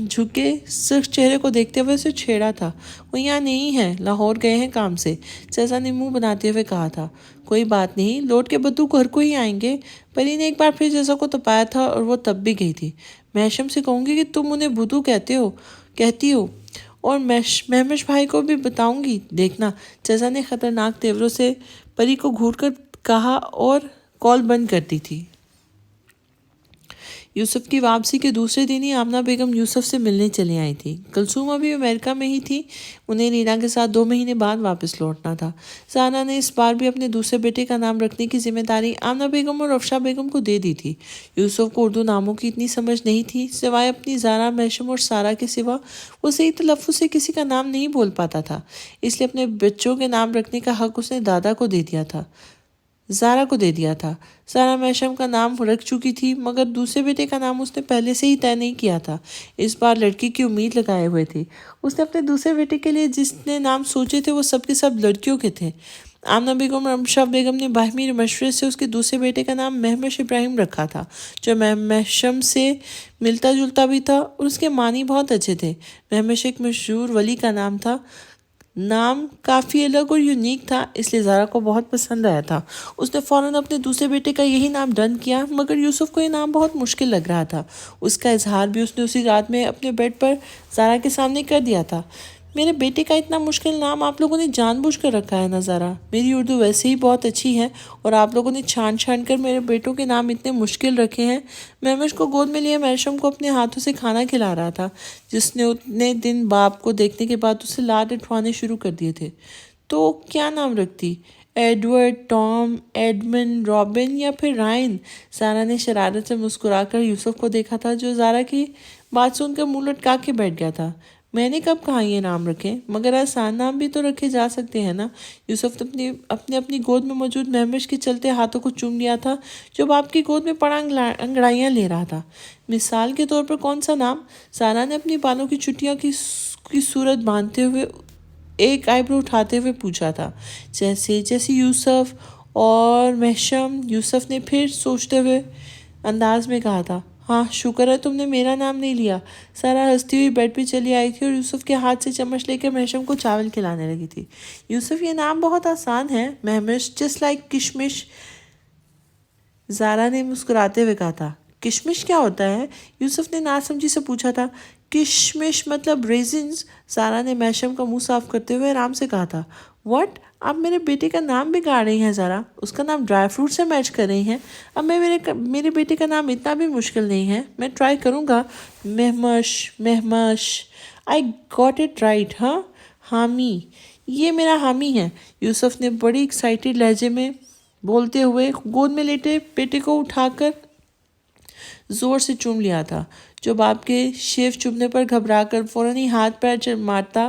A: جھکے سرخ چہرے کو دیکھتے ہوئے اسے چھیڑا تھا۔ وہ یہاں نہیں ہے، لاہور گئے ہیں کام سے، جزا نے منہ بناتے ہوئے کہا تھا۔ کوئی بات نہیں، لوٹ کے بدو گھر کو ہی آئیں گے۔ پری نے ایک بار پھر جزا کو تپایا تھا اور وہ تب بھی گئی تھی۔ میشم سے کہوں گی کہ تم انہیں بدو کہتی ہو، اور مہمش بھائی کو بھی بتاؤں گی، دیکھنا، جزا نے خطرناک تیوروں سے پری کو گھور کر کہا اور کال بند کر دی تھی۔ یوسف کی واپسی کے دوسرے دن ہی آمنہ بیگم یوسف سے ملنے چلی آئی تھی۔ کلثوم ابھی امریکہ میں ہی تھی، انہیں رینا کے ساتھ 2 مہینے بعد واپس لوٹنا تھا۔ زہرا نے اس بار بھی اپنے دوسرے بیٹے کا نام رکھنے کی ذمہ داری آمنہ بیگم اور افشا بیگم کو دے دی تھی۔ یوسف کو اردو ناموں کی اتنی سمجھ نہیں تھی، سوائے اپنی زہرا، میشم اور سارا کے سوا وہ صحیح تلفظ سے کسی کا نام نہیں بول پاتا تھا، اس لیے اپنے بچوں کے نام رکھنے کا حق اس نے دادا کو دے دیا تھا، زہرا کو دے دیا تھا۔ زہرا میشم کا نام رکھ چکی تھی، مگر دوسرے بیٹے کا نام اس نے پہلے سے ہی طے نہیں کیا تھا، اس بار لڑکی کی امید لگائے ہوئے تھی۔ اس نے اپنے دوسرے بیٹے کے لیے جس نے نام سوچے تھے وہ سب کے سب لڑکیوں کے تھے۔ آمنہ بیگم اور افشا بیگم نے باہمی مشورے سے اس کے دوسرے بیٹے کا نام مہمش ابراہیم رکھا تھا، جو میشم سے ملتا جلتا بھی تھا اور اس کے معنی بہت اچھے تھے۔ مہمش ایک مشہور ولی کا نام تھا، نام کافی الگ اور یونیک تھا، اس لیے زہرا کو بہت پسند آیا تھا۔ اس نے فوراً اپنے دوسرے بیٹے کا یہی نام ڈن کیا، مگر یوسف کو یہ نام بہت مشکل لگ رہا تھا۔ اس کا اظہار بھی اس نے اسی رات میں اپنے بیڈ پر زہرا کے سامنے کر دیا تھا۔ میرے بیٹے کا اتنا مشکل نام آپ لوگوں نے جان بوجھ کر رکھا ہے نا زہرا؟ میری اردو ویسے ہی بہت اچھی ہے، اور آپ لوگوں نے چھان کر میرے بیٹوں کے نام اتنے مشکل رکھے ہیں۔ مہمش کو گود میں لیے میشم کو اپنے ہاتھوں سے کھانا کھلا رہا تھا، جس نے اتنے دن باپ کو دیکھنے کے بعد اسے لاڈ اٹھوانے شروع کر دیے تھے۔ تو کیا نام رکھتی؟ ایڈورڈ، ٹام، ایڈمن، رابن یا پھر رائن؟ زہرا نے شرارت سے مسکرا کر یوسف کو دیکھا تھا، جو زہرا کی بات سن کر منہ لٹکا کے بیٹھ گیا تھا۔ میں نے کب کہا یہ نام رکھیں، مگر آسان نام بھی تو رکھے جا سکتے ہیں نا؟ یوسف نے اپنی گود میں موجود مہمش کے چلتے ہاتھوں کو چوم لیا تھا، جو باپ کی گود میں پڑا انگڑائیاں لے رہا تھا۔ مثال کے طور پر کون سا نام؟ زہرا نے اپنی بالوں کی چٹیاں کی صورت باندھتے ہوئے ایک آئی برو اٹھاتے ہوئے پوچھا تھا۔ جیسے یوسف اور میشم، یوسف نے پھر سوچتے ہوئے انداز میں کہا تھا۔ ہاں شکر ہے تم نے میرا نام نہیں لیا۔ سارا ہنستی ہوئی بیڈ پہ چلی آئی تھی اور یوسف کے ہاتھ سے چمچ لے کر میشم کو چاول کھلانے لگی تھی۔ یوسف یہ نام بہت آسان ہے، مہمش، جسٹ لائک کشمش، زہرا نے مسکراتے ہوئے کہا تھا۔ کشمش کیا ہوتا ہے؟ یوسف نے ناسمجھی سے پوچھا تھا۔ کشمش مطلب ریزنز، زہرا نے میشم کا منہ صاف کرتے ہوئے آرام سے کہا تھا۔ واٹ؟ آپ میرے بیٹے کا نام بگاڑ رہی ہیں زہرا، اس کا نام ڈرائی فروٹ سے میچ کر رہی ہیں۔ اب میرے بیٹے کا نام اتنا بھی مشکل نہیں ہے، میں ٹرائی کروں گا۔ مہمش، آئی گاٹ اٹ رائٹ، ہاں؟ حامی، یہ میرا حامی ہے، یوسف نے بڑی ایکسائٹیڈ لہجے میں بولتے ہوئے گود میں لیٹے بیٹے کو اٹھا کر زور سے چوم لیا تھا، جو باپ کے شیو چومنے پر گھبرا کر فوراً ہی ہاتھ پیر مارتا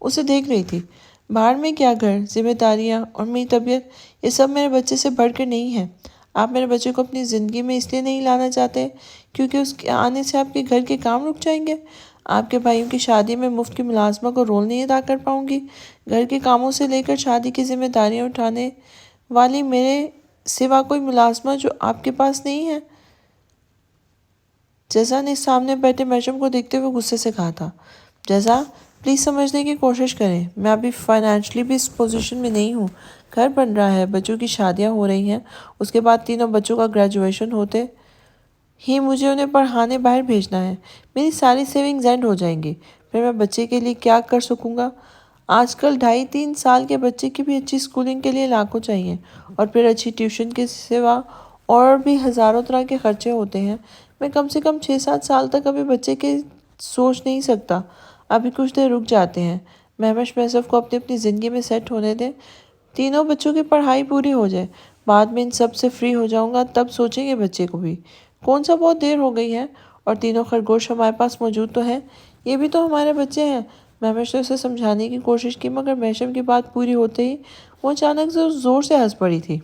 A: اسے دیکھ رہی تھی۔ باہر میں کیا گھر، ذمہ داریاں اور میری طبیعت، یہ سب میرے بچے سے بڑھ کر نہیں ہے۔ آپ میرے بچے کو اپنی زندگی میں اس لیے نہیں لانا چاہتے کیونکہ اس کے آنے سے آپ کے گھر کے کام رک جائیں گے۔ آپ کے بھائیوں کی شادی میں مفت کی ملازمہ کو رول نہیں ادا کر پاؤں گی۔ گھر کے کاموں سے لے کر شادی کی ذمہ داریاں اٹھانے والی میرے سوا کوئی ملازمہ جو آپ کے پاس نہیں ہے۔ جزا نے سامنے بیٹھے محشم کو دیکھتے ہوئے غصے سے کہا تھا۔ جزا، پلیز سمجھنے کی کوشش کریں، میں ابھی فائنینشلی بھی اس پوزیشن میں نہیں ہوں۔ گھر بن رہا ہے، بچوں کی شادیاں ہو رہی ہیں، اس کے بعد تینوں بچوں کا گریجویشن ہوتے ہی مجھے انہیں پڑھانے باہر بھیجنا ہے۔ میری ساری سیونگز اینڈ ہو جائیں گی، پھر میں بچے کے لیے کیا کر سکوں گا؟ آج کل 2.5-3 سال کے بچے کی بھی اچھی سکولنگ کے لیے لاکھوں چاہیے، اور پھر اچھی ٹیوشن کے سوا اور بھی ہزاروں طرح کے خرچے ہوتے ہیں۔ میں کم سے کم 6-7 سال تک ابھی بچے کے سوچ نہیں سکتا۔ ابھی کچھ دیر رک جاتے ہیں، مہوش میسف کو اپنی زندگی میں سیٹ ہونے دیں، تینوں بچوں کی پڑھائی پوری ہو جائے، بعد میں ان سب سے فری ہو جاؤں گا، تب سوچیں گے بچے کو بھی۔ کون سا بہت دیر ہو گئی ہے، اور تینوں خرگوش ہمارے پاس موجود تو ہیں، یہ بھی تو ہمارے بچے ہیں۔ مہوش نے اسے سمجھانے کی کوشش کی، مگر محشم کی بات پوری ہوتے ہی وہ اچانک سے زور سے ہنس پڑی تھی۔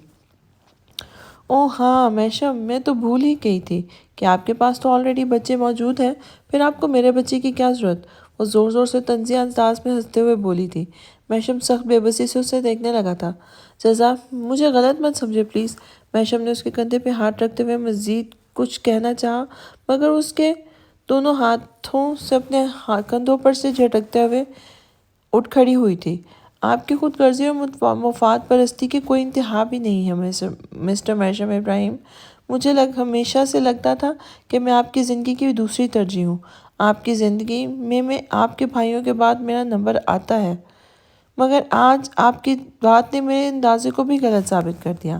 A: اوہ ہاں محشم، میں تو بھول ہی گئی تھی کہ آپ کے پاس تو آلریڈی بچے موجود ہیں، پھر آپ کو میرے بچے کی کیا ضرورت؟ وہ زور زور سے طنزیہ انداز میں ہنستے ہوئے بولی تھی۔ محشم سخت بے بسی سے اسے دیکھنے لگا تھا۔ جزا، مجھے غلط مت سمجھے پلیز۔ محشم نے اس کے کندھے پہ ہاتھ رکھتے ہوئے مزید کچھ کہنا چاہا، مگر اس کے دونوں ہاتھوں سے اپنے کندھوں پر سے جھٹکتے ہوئے اٹھ کھڑی ہوئی تھی۔ آپ کی خود غرضی اور مفاد پرستی کی کوئی انتہا بھی نہیں ہے مسٹر محشم ابراہیم۔ مجھے ہمیشہ سے لگتا تھا کہ میں آپ کی زندگی کی دوسری ترجیح ہوں۔ آپ کی زندگی میں آپ کے بھائیوں کے بعد میرا نمبر آتا ہے، مگر آج آپ کی بات نے میرے اندازے کو بھی غلط ثابت کر دیا۔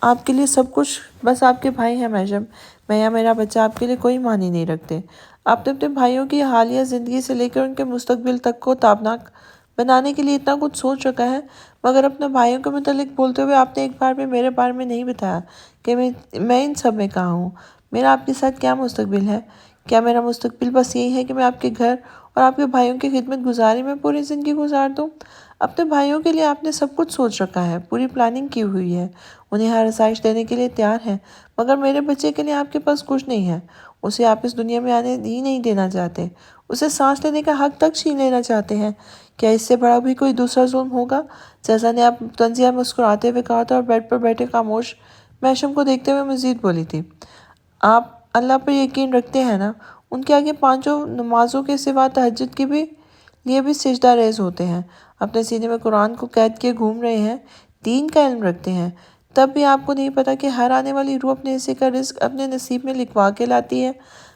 A: آپ کے لیے سب کچھ بس آپ کے بھائی ہیں محشم، میں یا میرا بچہ آپ کے لیے کوئی معنی نہیں رکھتے۔ آپ نے اپنے بھائیوں کی حالیہ زندگی سے لے کر ان کے مستقبل تک کو تابناک بنانے کے لیے اتنا کچھ سوچ رکھا ہے، مگر اپنے بھائیوں کے متعلق بولتے ہوئے آپ نے ایک بار بھی میرے بارے میں نہیں بتایا کہ میں ان سب میں کہاں ہوں۔ میرا آپ کے ساتھ کیا مستقبل ہے؟ کیا میرا مستقبل بس یہی ہے کہ میں آپ کے گھر اور آپ کے بھائیوں کی خدمت گزاری میں پوری زندگی گزار دوں؟ اپنے بھائیوں کے لیے آپ نے سب کچھ سوچ رکھا ہے، پوری پلاننگ کی ہوئی ہے، انہیں ہر آسائش دینے کے لیے تیار ہیں، مگر میرے بچے کے لیے آپ کے پاس کچھ نہیں ہے۔ اسے آپ اس دنیا میں آنے ہی نہیں دینا چاہتے، اسے سانس لینے کا حق تک چھین لینا چاہتے ہیں۔ کیا اس سے بڑا بھی کوئی دوسرا ظلم ہوگا؟ جیسا نے آپ طنزیہ مسکراتے ہوئے کہا تھا، اور بیڈ پر بیٹھے خاموش محشم کو دیکھتے ہوئے مزید بولی تھی۔ آپ اللہ پر یقین رکھتے ہیں نا؟ ان کے آگے 5 نمازوں کے سوا تہجد کے لیے بھی سجدہ ریز ہوتے ہیں، اپنے سینے میں قرآن کو قید کیے گھوم رہے ہیں، دین کا علم رکھتے ہیں، تب بھی آپ کو نہیں پتا کہ ہر آنے والی روح اپنے حصے کا رزق اپنے نصیب میں لکھوا کے لاتی ہے۔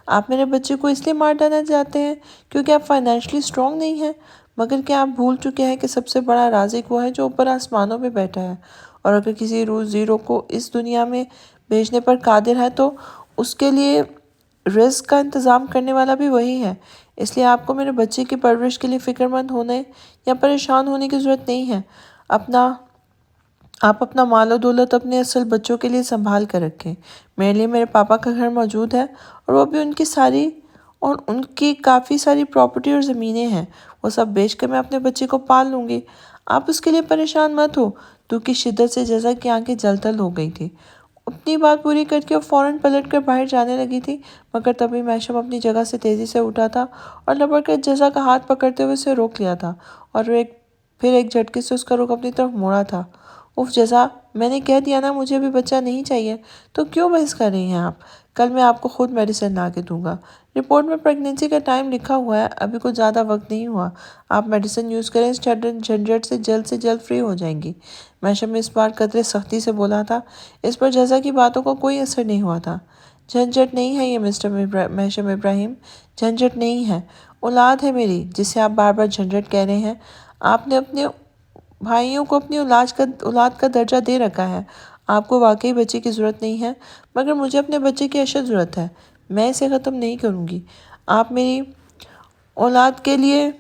A: آپ میرے بچے کو اس لیے مار ڈالنا چاہتے ہیں کیونکہ آپ فائنینشلی اسٹرانگ نہیں ہیں، مگر کیا آپ بھول چکے ہیں کہ سب سے بڑا رازق وہ ہے جو اوپر آسمانوں پہ بیٹھا ہے، اور اگر کسی روح زیرو کو اس دنیا میں بھیجنے پر قادر ہے تو اس کے لیے رزق کا انتظام کرنے والا بھی وہی ہے۔ اس لیے آپ کو میرے بچے کی پرورش کے لیے فکر مند ہونے یا پریشان ہونے کی ضرورت نہیں ہے۔ آپ اپنا مال و دولت اپنے اصل بچوں کے لیے سنبھال کر رکھیں۔ میرے لیے میرے پاپا کا گھر موجود ہے، اور وہ بھی ان کی کافی ساری پراپرٹی اور زمینیں ہیں، وہ سب بیچ کر میں اپنے بچے کو پال لوں گی۔ آپ اس کے لیے پریشان مت ہو۔ دکھ کی شدت سے جزا کی آنکھیں جل تل ہو گئی تھی۔ اپنی بات پوری کر کے وہ فوراً پلٹ کر باہر جانے لگی تھی، مگر تبھی محشم اپنی جگہ سے تیزی سے اٹھا تھا اور لپک کر جزا کا ہاتھ پکڑتے ہوئے اسے روک لیا تھا، اور پھر ایک جھٹکے سے اس کا رخ اپنی طرف موڑا تھا۔ اف جزا، میں نے کہہ دیا نا مجھے ابھی بچہ نہیں چاہیے، تو کیوں بحث کر رہی ہیں آپ؟ کل میں آپ کو خود میڈیسن لا کے دوں گا۔ رپورٹ میں پریگنینسی کا ٹائم لکھا ہوا ہے، ابھی کچھ زیادہ وقت نہیں ہوا۔ آپ میڈیسن یوز کریں، اس جھنجھٹ سے جلد فری ہو جائیں گی۔ محشم نے اس بار قدرے سختی سے بولا تھا، اس پر جزا کی باتوں کو کوئی اثر نہیں ہوا تھا۔ جھنجھٹ نہیں ہے یہ مسٹر محشم ابراہیم، جھنجھٹ نہیں ہے، اولاد ہے میری جسے آپ بار بار جھنجھٹ کہہ رہے ہیں۔ آپ نے اپنے بھائیوں کو اپنی اولاد کا درجہ دے رکھا ہے۔ آپ کو واقعی بچے کی ضرورت نہیں ہے، مگر مجھے اپنے بچے کی اشد ضرورت ہے، میں اسے ختم نہیں کروں گی۔ آپ میری اولاد کے لیے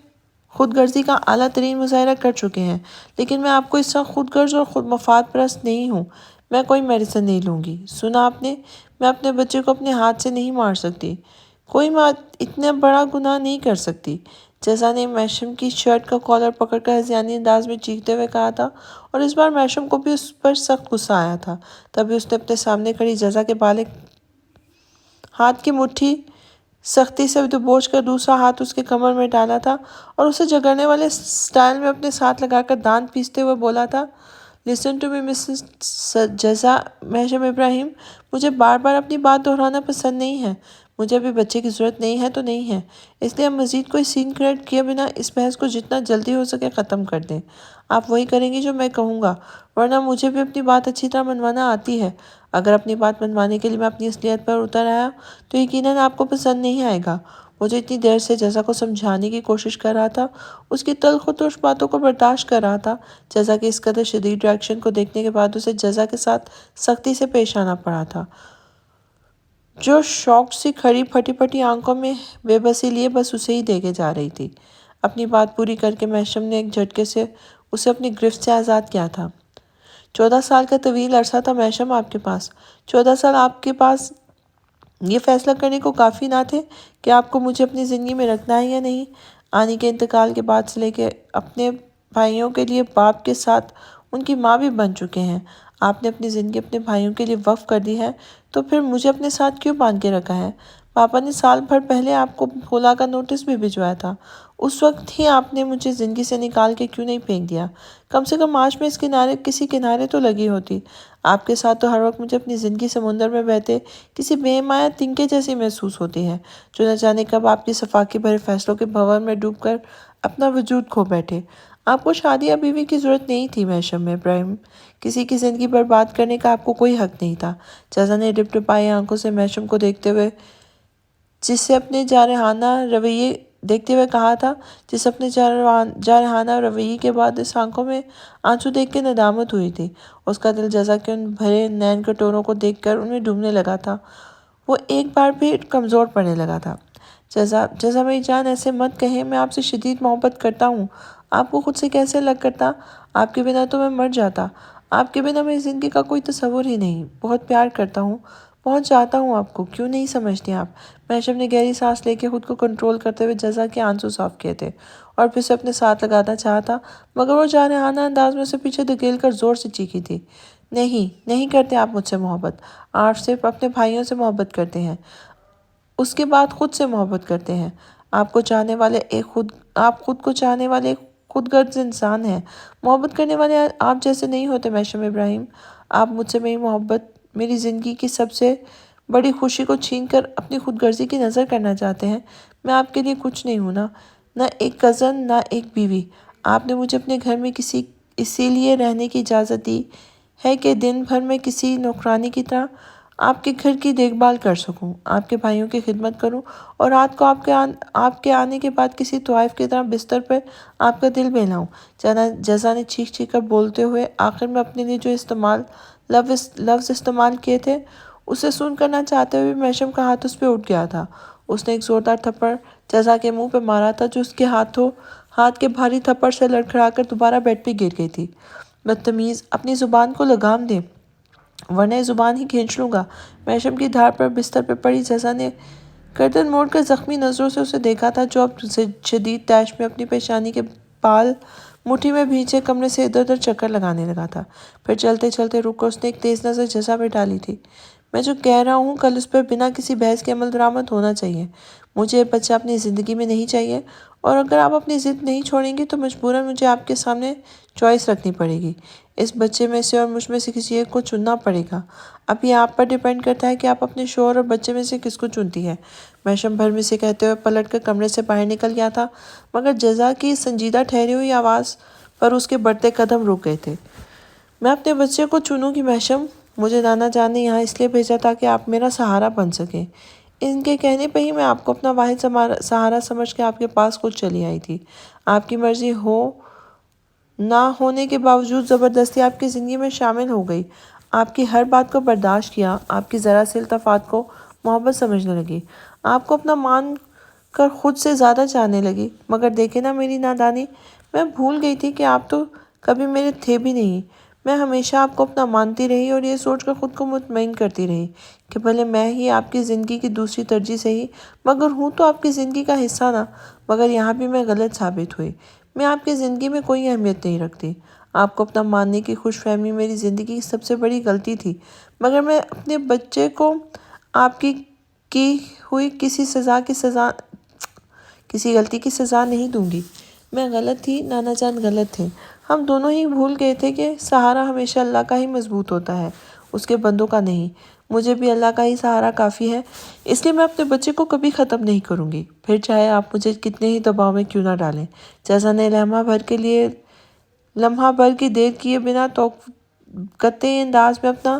A: خود غرضی کا اعلیٰ ترین مظاہرہ کر چکے ہیں، لیکن میں آپ کو اس طرح خود غرض اور خود مفاد پرست نہیں ہوں۔ میں کوئی میڈیسن نہیں لوں گی، سنا آپ نے؟ میں اپنے بچے کو اپنے ہاتھ سے نہیں مار سکتی، کوئی ماں اتنا بڑا گناہ نہیں کر سکتی۔ جزا نے محشم کی شرٹ کا کالر پکڑ کر ہذیانی انداز میں چیختے ہوئے کہا تھا، اور اس بار محشم کو بھی اس پر سخت غصہ آیا تھا۔ تبھی اس نے اپنے سامنے کھڑی جزا کے بالغ ہاتھ کی مٹھی سختی سے دبوچ کر دوسرا ہاتھ اس کے کمر میں ڈالا تھا اور اسے جھگڑنے والے سٹائل میں اپنے ساتھ لگا کر دانت پیستے ہوئے بولا تھا، لسن ٹو می مسز جزا محشم ابراہیم، مجھے بار بار اپنی بات دہرانا پسند نہیں ہے۔ مجھے ابھی بچے کی ضرورت نہیں ہے تو نہیں ہے، اس لیے ہم مزید کوئی سین کریٹ کیے بنا اس بحث کو جتنا جلدی ہو سکے ختم کر دیں۔ آپ وہی کریں گی جو میں کہوں گا، ورنہ مجھے بھی اپنی بات اچھی طرح منوانا آتی ہے۔ اگر اپنی بات منوانے کے لیے میں اپنی اصلیت پر اتر آیا تو یقیناً آپ کو پسند نہیں آئے گا۔ وہ جو اتنی دیر سے جزا کو سمجھانے کی کوشش کر رہا تھا، اس کی تلخ و ترش باتوں کو برداشت کر رہا تھا۔ جزا کے اس قدر شدید ریاکشن کو دیکھنے کے بعد اسے جزا کے ساتھ سختی سے پیش آنا پڑا تھا، جو شاکڈ سی کھڑی پھٹی پھٹی آنکھوں میں بے بسی لیے بس اسے ہی دیکھے جا رہی تھی۔ اپنی بات پوری کر کے محشم نے ایک جھٹکے سے اسے اپنی گرفت سے آزاد کیا تھا۔ 14 سال کا طویل عرصہ تھا محشم آپ کے پاس۔ 14 سال آپ کے پاس یہ فیصلہ کرنے کو کافی نہ تھے کہ آپ کو مجھے اپنی زندگی میں رکھنا ہے یا نہیں۔ آنی کے انتقال کے بعد سے لے کے اپنے بھائیوں کے لیے باپ کے ساتھ ان کی ماں بھی بن چکے ہیں۔ آپ نے اپنی زندگی اپنے بھائیوں کے لیے وقف کر دی ہے، تو پھر مجھے اپنے ساتھ کیوں باندھ کے رکھا ہے؟ پاپا نے سال بھر پہلے آپ کو خلا کا نوٹس بھی بھجوایا تھا، اس وقت ہی آپ نے مجھے زندگی سے نکال کے کیوں نہیں پھینک دیا؟ کم سے کم آج میں اس کنارے کسی کنارے تو لگی ہوتی۔ آپ کے ساتھ تو ہر وقت مجھے اپنی زندگی سمندر میں بہتے کسی بے مایا تنکے جیسی محسوس ہوتی ہے، جو نہ جانے کب آپ کی صفاقی بھرے فیصلوں کے بھنور میں ڈوب کر اپنا وجود کھو بیٹھے۔ آپ کو شادی یا بیوی کی ضرورت نہیں تھی محشم ابراہیم، کسی کی زندگی برباد کرنے کا آپ کو کوئی حق نہیں تھا۔ جزا نے ڈپ ڈپائی آنکھوں سے محشم کو دیکھتے ہوئے جسے اپنے کہا تھا، جسے اپنے جارحانہ رویے کے بعد اس آنکھوں میں آنسو دیکھ کے ندامت ہوئی تھی۔ اس کا دل جزا کے ان بھرے نین کٹوروں کو دیکھ کر ان میں ڈوبنے لگا تھا، وہ ایک بار پھر کمزور پڑنے لگا تھا۔ جزا میری جان، ایسے مت کہیں، میں آپ سے شدید محبت کرتا ہوں۔ آپ کو خود سے کیسے الگ کرتا؟ آپ کے بنا تو میں مر جاتا۔ آپ کے بنا میری زندگی کا کوئی تصور ہی نہیں۔ بہت پیار کرتا ہوں، بہت چاہتا ہوں آپ کو، کیوں نہیں سمجھتے آپ؟ محشم نے گہری سانس لے کے خود کو کنٹرول کرتے ہوئے جزا کے آنسو صاف کیے تھے اور پھر اسے اپنے ساتھ لگانا چاہا تھا، مگر وہ جارحانہ انداز میں اسے پیچھے دھکیل کر زور سے چیخی تھی، نہیں کرتے آپ مجھ سے محبت۔ آپ صرف اپنے بھائیوں سے محبت کرتے ہیں، اس کے بعد خود سے محبت کرتے ہیں۔ آپ خود کو چاہنے والے ایک خود غرض انسان ہیں۔ محبت کرنے والے آپ جیسے نہیں ہوتے محشم ابراہیم۔ آپ مجھ سے میری محبت، میری زندگی کی سب سے بڑی خوشی کو چھین کر اپنی خود غرضی کی نظر کرنا چاہتے ہیں۔ میں آپ کے لیے کچھ نہیں ہوں، نہ ایک کزن، نہ ایک بیوی۔ آپ نے مجھے اپنے گھر میں اسی لیے رہنے کی اجازت دی ہے کہ دن بھر میں کسی نوکرانی کی طرح آپ کے گھر کی دیکھ بھال کر سکوں، آپ کے بھائیوں کی خدمت کروں اور رات کو آپ کے آنے کے بعد کسی طوائف کی طرح بستر پر آپ کا دل بہلاؤں۔ جزا نے چیخ چیخ کر بولتے ہوئے آخر میں اپنے لیے جو لفظ استعمال کیے تھے اسے سن کرنا چاہتے ہوئے محشم کا ہاتھ اس پہ اٹھ گیا تھا۔ اس نے ایک زوردار تھپڑ جزا کے منہ پہ مارا تھا، جو اس کے ہاتھ کے بھاری تھپڑ سے لڑکھڑا کر دوبارہ بیڈ پہ گر گئی تھی۔ بدتمیز، اپنی زبان کو لگام دیں، ورنہ یہ زبان ہی کھینچ لوں گا۔ محشم کی دھار پر بستر پہ پڑی جزا نے گردن موڑ کر زخمی نظروں سے اسے دیکھا تھا، جو اب شدید طیش میں اپنی پیشانی کے بال مٹھی میں بھینچے کمرے سے ادھر ادھر چکر لگانے لگا تھا۔ پھر چلتے چلتے رک کر اس نے ایک تیز نظر جزا پہ ڈالی تھی۔ میں جو کہہ رہا ہوں کل اس پر بنا کسی بحث کے عمل درآمد ہونا چاہیے۔ مجھے یہ بچہ اپنی زندگی میں نہیں چاہیے، اور اگر آپ اپنی ضد نہیں چھوڑیں گے تو مجبوراً مجھے آپ کے سامنے چوائس رکھنی پڑے گی۔ اس بچے میں سے اور مجھ میں سے کسی ایک کو چننا پڑے گا۔ اب یہ آپ پر ڈیپینڈ کرتا ہے کہ آپ اپنے شوہر اور بچے میں سے کس کو چنتی ہے۔ محشم بھر میں سے کہتے ہوئے پلٹ کر کمرے سے باہر نکل گیا تھا، مگر جزا کی سنجیدہ ٹھہری ہوئی آواز پر اس کے بڑھتے قدم رک گئے تھے۔ میں اپنے بچے کو چنوں گی محشم، مجھے نانا جان نے یہاں اس لیے بھیجا تاکہ آپ میرا سہارا بن سکیں۔ ان کے کہنے پہ ہی میں آپ کو اپنا واحد سہارا سمجھ کے آپ کے پاس خود چلی آئی تھی۔ آپ کی مرضی ہو نہ ہونے کے باوجود زبردستی آپ کی زندگی میں شامل ہو گئی، آپ کی ہر بات کو برداشت کیا، آپ کی ذرا سی التفات کو محبت سمجھنے لگی، آپ کو اپنا مان کر خود سے زیادہ چاہنے لگی۔ مگر دیکھے نا میری نادانی، میں بھول گئی تھی کہ آپ تو کبھی میرے تھے بھی نہیں۔ میں ہمیشہ آپ کو اپنا مانتی رہی اور یہ سوچ کر خود کو مطمئن کرتی رہی کہ بھلے میں ہی آپ کی زندگی کی دوسری ترجیح صحیح، مگر ہوں تو آپ کی زندگی کا حصہ نہ۔ مگر یہاں بھی میں غلط ثابت ہوئی۔ میں آپ کی زندگی میں کوئی اہمیت نہیں رکھتی۔ آپ کو اپنا ماننے کی خوش فہمی میری زندگی کی سب سے بڑی غلطی تھی، مگر میں اپنے بچے کو آپ کی ہوئی کسی غلطی کی سزا نہیں دوں گی۔ میں غلط تھی، نانا جان غلط تھے۔ ہم دونوں ہی بھول گئے تھے کہ سہارا ہمیشہ اللہ کا ہی مضبوط ہوتا ہے، اس کے بندوں کا نہیں۔ مجھے بھی اللہ کا ہی سہارا کافی ہے، اس لیے میں اپنے بچے کو کبھی ختم نہیں کروں گی، پھر چاہے آپ مجھے کتنے ہی دباؤ میں کیوں نہ ڈالیں۔ جزا نے لمحہ بھر کی دیر کیے بنا قطعی انداز میں اپنا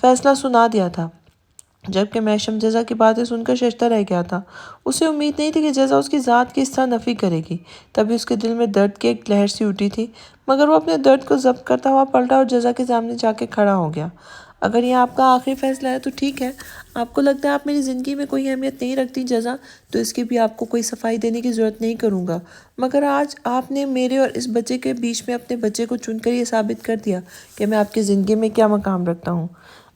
A: فیصلہ سنا دیا تھا، جبکہ میشم جزا کی باتیں سن کر ششدر رہ گیا تھا۔ اسے امید نہیں تھی کہ جزا اس کی ذات کی اس طرح نفی کرے گی۔ تبھی اس کے دل میں درد کی ایک لہر سی اٹھی تھی، مگر وہ اپنے درد کو ضبط کرتا ہوا پلٹا اور جزا کے سامنے جا کے کھڑا ہو گیا۔ اگر یہ آپ کا آخری فیصلہ ہے تو ٹھیک ہے۔ آپ کو لگتا ہے آپ میری زندگی میں کوئی اہمیت نہیں رکھتی جزا، تو اس کی بھی آپ کو کوئی صفائی دینے کی ضرورت نہیں کروں گا۔ مگر آج آپ نے میرے اور اس بچے کے بیچ میں اپنے بچے کو چن کر یہ ثابت کر دیا کہ میں آپ کی زندگی میں کیا مقام رکھتا ہوں۔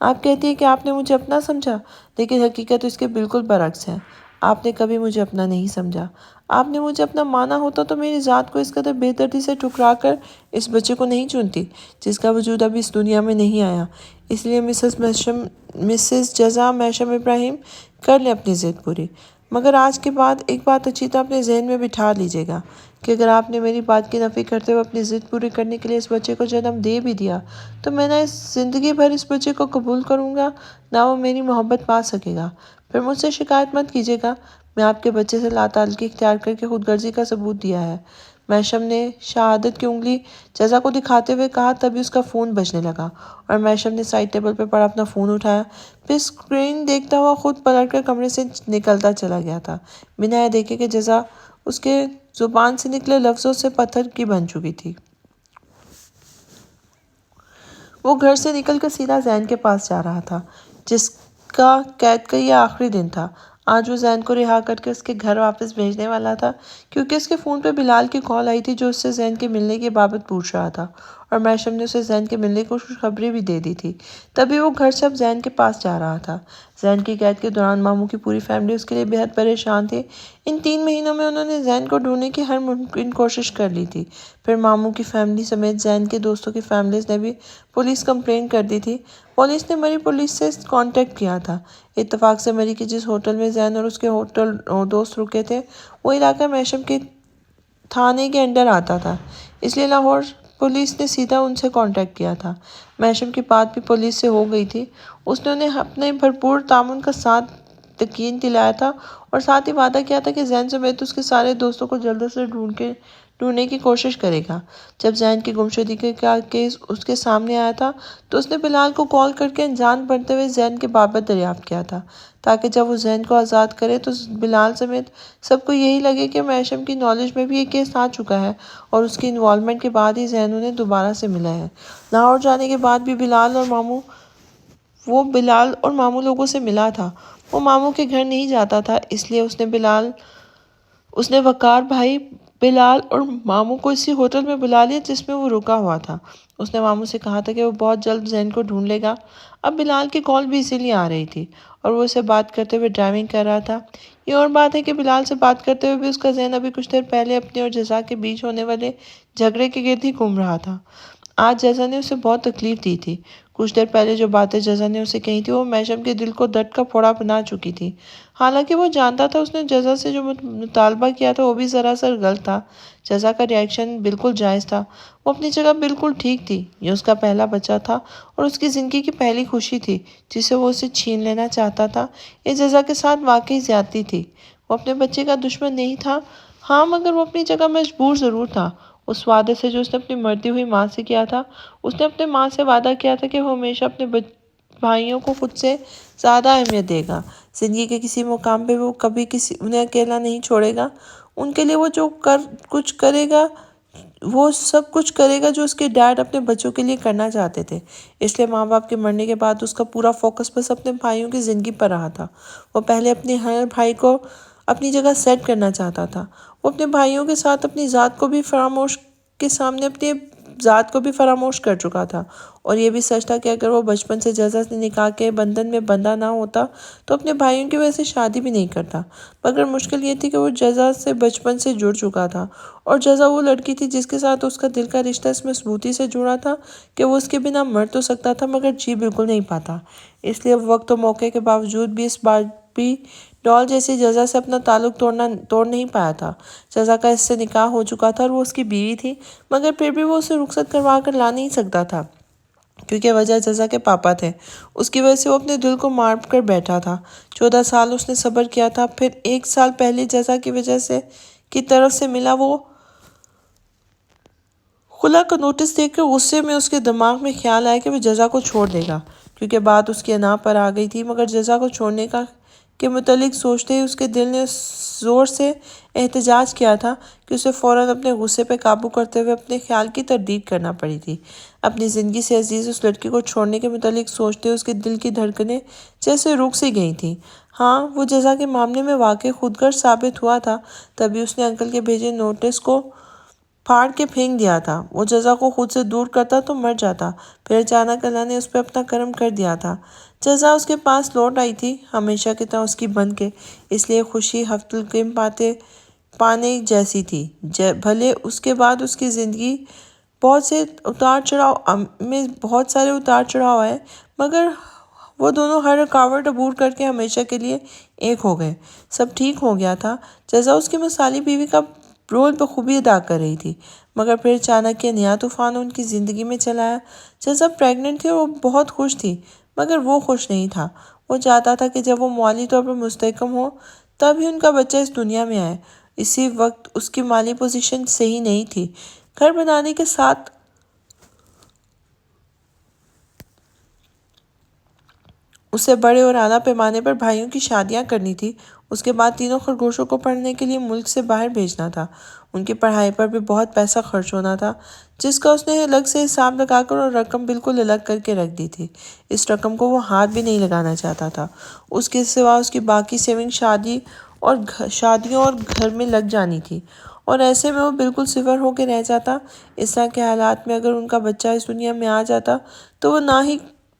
A: آپ کہتی ہیں کہ آپ نے مجھے اپنا سمجھا، لیکن حقیقت اس کے بالکل برعکس ہے۔ آپ نے کبھی مجھے اپنا نہیں سمجھا۔ آپ نے مجھے اپنا مانا ہوتا تو میری ذات کو اس قدر بے دردی سے ٹھکرا کر اس بچے کو نہیں چنتی، جس کا وجود ابھی اس دنیا میں نہیں آیا۔ اس لیے مسز جزا میشم ابراہیم، کر لیں اپنی ضد پوری۔ مگر آج کے بعد ایک بات اچھی طرح اپنے ذہن میں بٹھا لیجیے گا کہ اگر آپ نے میری بات کی نفی کرتے ہوئے اپنی ضد پوری کرنے کے لیے اس بچے کو جنم دے بھی دیا، تو میں نہ زندگی بھر اس بچے کو قبول کروں گا، نہ وہ میری محبت پا سکے گا۔ پھر مجھ سے شکایت مت کیجیے گا، میں آپ کے بچے سے لا تعلقی اختیار کر کے خود غرضی کا ثبوت دیا ہے۔ میشم نے شہادت کی انگلی جزا کو دکھاتے ہوئے کہا، تبھی اس کا فون بجنے لگا اور میشم نے سائڈ ٹیبل پہ پڑا اپنا فون اٹھایا، پھر اسکرین دیکھتا ہوا خود پلٹ کر کمرے سے نکلتا چلا گیا تھا، بنا یہ دیکھے کہ جزا اس کے زبان سے نکلے لفظوں سے پتھر کی بن چکی تھی۔ وہ گھر سے نکل کر سیدھا زین کے پاس جا رہا تھا، جس کا قید کا یہ آخری دن تھا۔ آج وہ زین کو رہا کر کے اس کے گھر واپس بھیجنے والا تھا، کیونکہ اس کے فون پہ بلال کی کال آئی تھی جو اس سے زین کے ملنے کی بابت پوچھ رہا تھا، اور میشم نے اسے زین کے ملنے کی خوشخبری بھی دے دی تھی۔ تبھی وہ گھر سے اب زین کے پاس جا رہا تھا۔ زین کی قید کے دوران ماموں کی پوری فیملی اس کے لیے بہت پریشان تھی۔ ان 3 مہینوں میں انہوں نے زین کو ڈھونڈنے کی ہر ممکن کوشش کر لی تھی۔ پھر ماموں کی فیملی سمیت زین کے دوستوں کی فیملیز نے بھی پولیس کمپلین کر دی تھی۔ پولیس نے مری پولیس سے کانٹیکٹ کیا تھا۔ اتفاق سے مری کے جس ہوٹل میں زین اور اس کے ہوٹل دوست رکے تھے، وہ علاقہ میشم کے تھانے کے انڈر آتا تھا، اس لیے لاہور پولیس نے سیدھا ان سے کانٹیکٹ کیا تھا۔ میشم کی بات بھی پولیس سے ہو گئی تھی۔ اس نے انہیں اپنے بھرپور تعاون کا ساتھ یقین دلایا تھا اور ساتھ ہی وعدہ کیا تھا کہ زین سمیت اس کے سارے دوستوں کو جلد سے ڈھونڈنے کی کوشش کرے گا۔ جب زین کی گمشدگی کا کیس اس کے سامنے آیا تھا تو اس نے بلال کو کال کر کے انجان بنتے ہوئے زین کے بابت دریافت کیا تھا، تاکہ جب وہ زین کو آزاد کرے تو بلال سمیت سب کو یہی لگے کہ میشم کی نالج میں بھی یہ کیس آ چکا ہے اور اس کی انوالومنٹ کے بعد ہی زین انہیں دوبارہ سے ملا ہے۔ لاہور جانے کے بعد بھی بلال اور ماموں لوگوں سے ملا تھا۔ وہ ماموں کے گھر نہیں جاتا تھا، اس لیے اس نے وقار بھائی بلال اور ماموں کو اسی ہوٹل میں بلا لیا جس میں وہ رکا ہوا تھا۔ اس نے ماموں سے کہا تھا کہ وہ بہت جلد زین کو ڈھونڈ لے گا۔ اب بلال کی کال بھی اسی لیے آ رہی تھی اور وہ اسے بات کرتے ہوئے ڈرائیونگ کر رہا تھا۔ یہ اور بات ہے کہ بلال سے بات کرتے ہوئے بھی اس کا ذہن ابھی کچھ دیر پہلے اپنے اور جزا کے بیچ ہونے والے جھگڑے کے گرد ہی گھوم رہا تھا۔ آج جزا نے اسے بہت تکلیف دی تھی۔ کچھ دیر پہلے جو باتیں جزا نے اسے کہی تھی وہ میشم کے دل کو درد کا پھوڑا بنا چکی تھی۔ حالانکہ وہ جانتا تھا اس نے جزا سے جو مطالبہ کیا تھا وہ بھی سراسر غلط تھا۔ جزا کا ریاکشن بالکل جائز تھا، وہ اپنی جگہ بالکل ٹھیک تھی۔ یہ اس کا پہلا بچہ تھا اور اس کی زندگی کی پہلی خوشی تھی جسے وہ اسے چھین لینا چاہتا تھا۔ یہ جزا کے ساتھ واقعی زیادتی تھی۔ وہ اپنے بچے کا دشمن نہیں تھا، ہاں، مگر وہ اپنی جگہ مجبور ضرور تھا۔ اس وعدے سے جو اس نے اپنی مرتی ہوئی ماں سے کیا تھا، اس نے اپنے ماں سے وعدہ کیا تھا کہ وہ ہمیشہ اپنے بھائیوں کو خود سے زیادہ اہمیت دے گا۔ زندگی کے کسی مقام پہ وہ کبھی انہیں اکیلا نہیں چھوڑے گا۔ ان کے لیے وہ جو کچھ کرے گا وہ سب کچھ کرے گا جو اس کے ڈیڈ اپنے بچوں کے لیے کرنا چاہتے تھے۔ اس لیے ماں باپ کے مرنے کے بعد اس کا پورا فوکس بس اپنے بھائیوں کی زندگی پر رہا تھا۔ وہ پہلے اپنے ہر بھائی کو اپنی جگہ سیٹ کرنا چاہتا تھا۔ وہ اپنے بھائیوں کے ساتھ اپنی ذات کو بھی فراموش کے سامنے اپنے ذات کو بھی فراموش کر چکا تھا، اور یہ بھی سچ تھا کہ اگر وہ بچپن سے جزا سے نکاح کے بندھن میں بندھا نہ ہوتا تو اپنے بھائیوں کی وجہ سے شادی بھی نہیں کرتا۔ مگر مشکل یہ تھی کہ وہ جزا سے بچپن سے جڑ چکا تھا، اور جزا وہ لڑکی تھی جس کے ساتھ اس کا دل کا رشتہ اس مضبوطی سے جڑا تھا کہ وہ اس کے بنا مر تو سکتا تھا مگر جی بالکل نہیں پاتا۔ اس لیے وقت و موقع کے باوجود بھی اس بار بھی ڈال جیسی جزا سے اپنا تعلق توڑ نہیں پایا تھا۔ جزا کا اس سے نکاح ہو چکا تھا اور وہ اس کی بیوی تھی، مگر پھر بھی وہ اسے رخصت کروا کر لا نہیں سکتا تھا، کیونکہ وجہ جزا کے پاپا تھے۔ اس کی وجہ سے وہ اپنے دل کو مار کر بیٹھا تھا۔ 14 سال اس نے صبر کیا تھا، پھر 1 سال پہلے جزا کی وجہ سے کی طرف سے ملا وہ خلا کا نوٹس دیکھ کر غصے میں اس کے دماغ میں خیال آیا کہ وہ جزا کو چھوڑ دے گا، کیونکہ بات اس کی انا پر آ گئی تھی۔ مگر جزا کو چھوڑنے کے متعلق سوچتے ہی اس کے دل نے زور سے احتجاج کیا تھا کہ اسے فوراً اپنے غصے پہ قابو کرتے ہوئے اپنے خیال کی تردید کرنا پڑی تھی۔ اپنی زندگی سے عزیز اس لڑکی کو چھوڑنے کے متعلق سوچتے اس کے دل کی دھڑکنیں جیسے رک سی گئی تھیں۔ ہاں، وہ جزا کے معاملے میں واقعی خود غرض ثابت ہوا تھا، تبھی اس نے انکل کے بھیجے نوٹس کو پھاڑ کے پھینک دیا تھا۔ وہ جزا کو خود سے دور کرتا تو مر جاتا، پھر اچانک اللہ نے اس پہ اپنا کرم کر دیا تھا۔ جزا اس کے پاس لوٹ آئی تھی، ہمیشہ کی طرح اس کی بن کے، اس لیے خوشی ہفت القیم پانے جیسی تھی۔ بھلے اس کے بعد اس کی زندگی بہت سارے اتار چڑھاؤ آئے، مگر وہ دونوں ہر رکاوٹ عبور کر کے ہمیشہ کے لیے ایک ہو گئے۔ سب ٹھیک ہو گیا تھا۔ جزا اس کی مثالی بیوی کا رول بخوبی ادا کر رہی تھی، مگر پھر اچانک یہ نیا طوفان ان کی زندگی میں چلا آیا۔ جزا پریگننٹ تھی اور وہ بہت خوش تھی، مگر وہ خوش نہیں تھا۔ وہ چاہتا تھا کہ جب وہ مالی طور پر مستحکم ہو تب ہی ان کا بچہ اس دنیا میں آئے۔ اسی وقت اس کی مالی پوزیشن صحیح نہیں تھی۔ گھر بنانے کے ساتھ اسے بڑے اور اعلیٰ پیمانے پر بھائیوں کی شادیاں کرنی تھی۔ اس کے بعد تینوں خرگوشوں کو پڑھنے کے لیے ملک سے باہر بھیجنا تھا۔ ان کی پڑھائی پر بھی بہت پیسہ خرچ ہونا تھا، جس کا اس نے الگ سے حساب لگا کر اور رقم بالکل الگ کر کے رکھ دی تھی۔ اس رقم کو وہ ہاتھ بھی نہیں لگانا چاہتا تھا۔ اس کے سوا اس کی باقی سیونگ شادیوں اور گھر میں لگ جانی تھی، اور ایسے میں وہ بالکل صفر ہو کے رہ جاتا۔ اس طرح کے حالات میں اگر ان کا بچہ اس دنیا میں آ جاتا تو وہ نہ ہی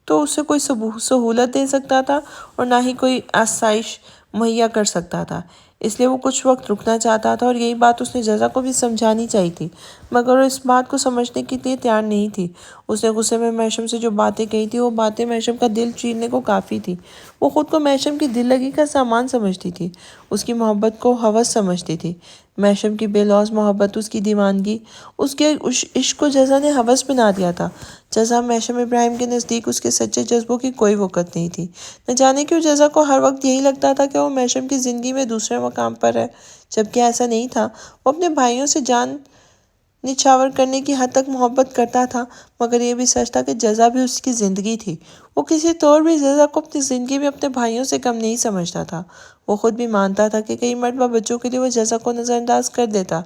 A: تو اسے کوئی سہولت دے سکتا تھا اور نہ ہی کوئی آسائش مہیا کر سکتا تھا۔ اس لیے وہ کچھ وقت رکنا چاہتا تھا، اور یہی بات اس نے جزا کو بھی سمجھانی چاہیے تھی، مگر وہ اس بات کو سمجھنے کے لیے تیار نہیں تھی۔ اس نے غصے میں محشم سے جو باتیں کہی تھی وہ باتیں محشم کا دل چیرنے کو کافی تھی۔ وہ خود کو محشم کی دل لگی کا سامان سمجھتی تھی، اس کی محبت کو ہوس سمجھتی تھی۔ محشم کی بے لوث محبت، اس کی دیوانگی، اس کے عشق کو جزا نے ہوس بنا دیا تھا۔ جزا محشم ابراہیم کے نزدیک اس کے سچے جذبوں کی کوئی وقت نہیں تھی۔ نہ جانے کیوں جزا کو ہر وقت یہی لگتا تھا کہ وہ محشم کی زندگی میں دوسرے مقام پر ہے، جبکہ ایسا نہیں تھا۔ وہ اپنے بھائیوں سے جان نچھاور کرنے کی حد تک محبت کرتا تھا، مگر یہ بھی سچ تھا کہ جزا بھی اس کی زندگی تھی۔ وہ کسی طور بھی جزا کو اپنی زندگی میں اپنے بھائیوں سے کم نہیں سمجھتا تھا۔ وہ خود بھی مانتا تھا کہ کئی مرتبہ بچوں کے لیے وہ جزا کو نظر انداز کر دیتا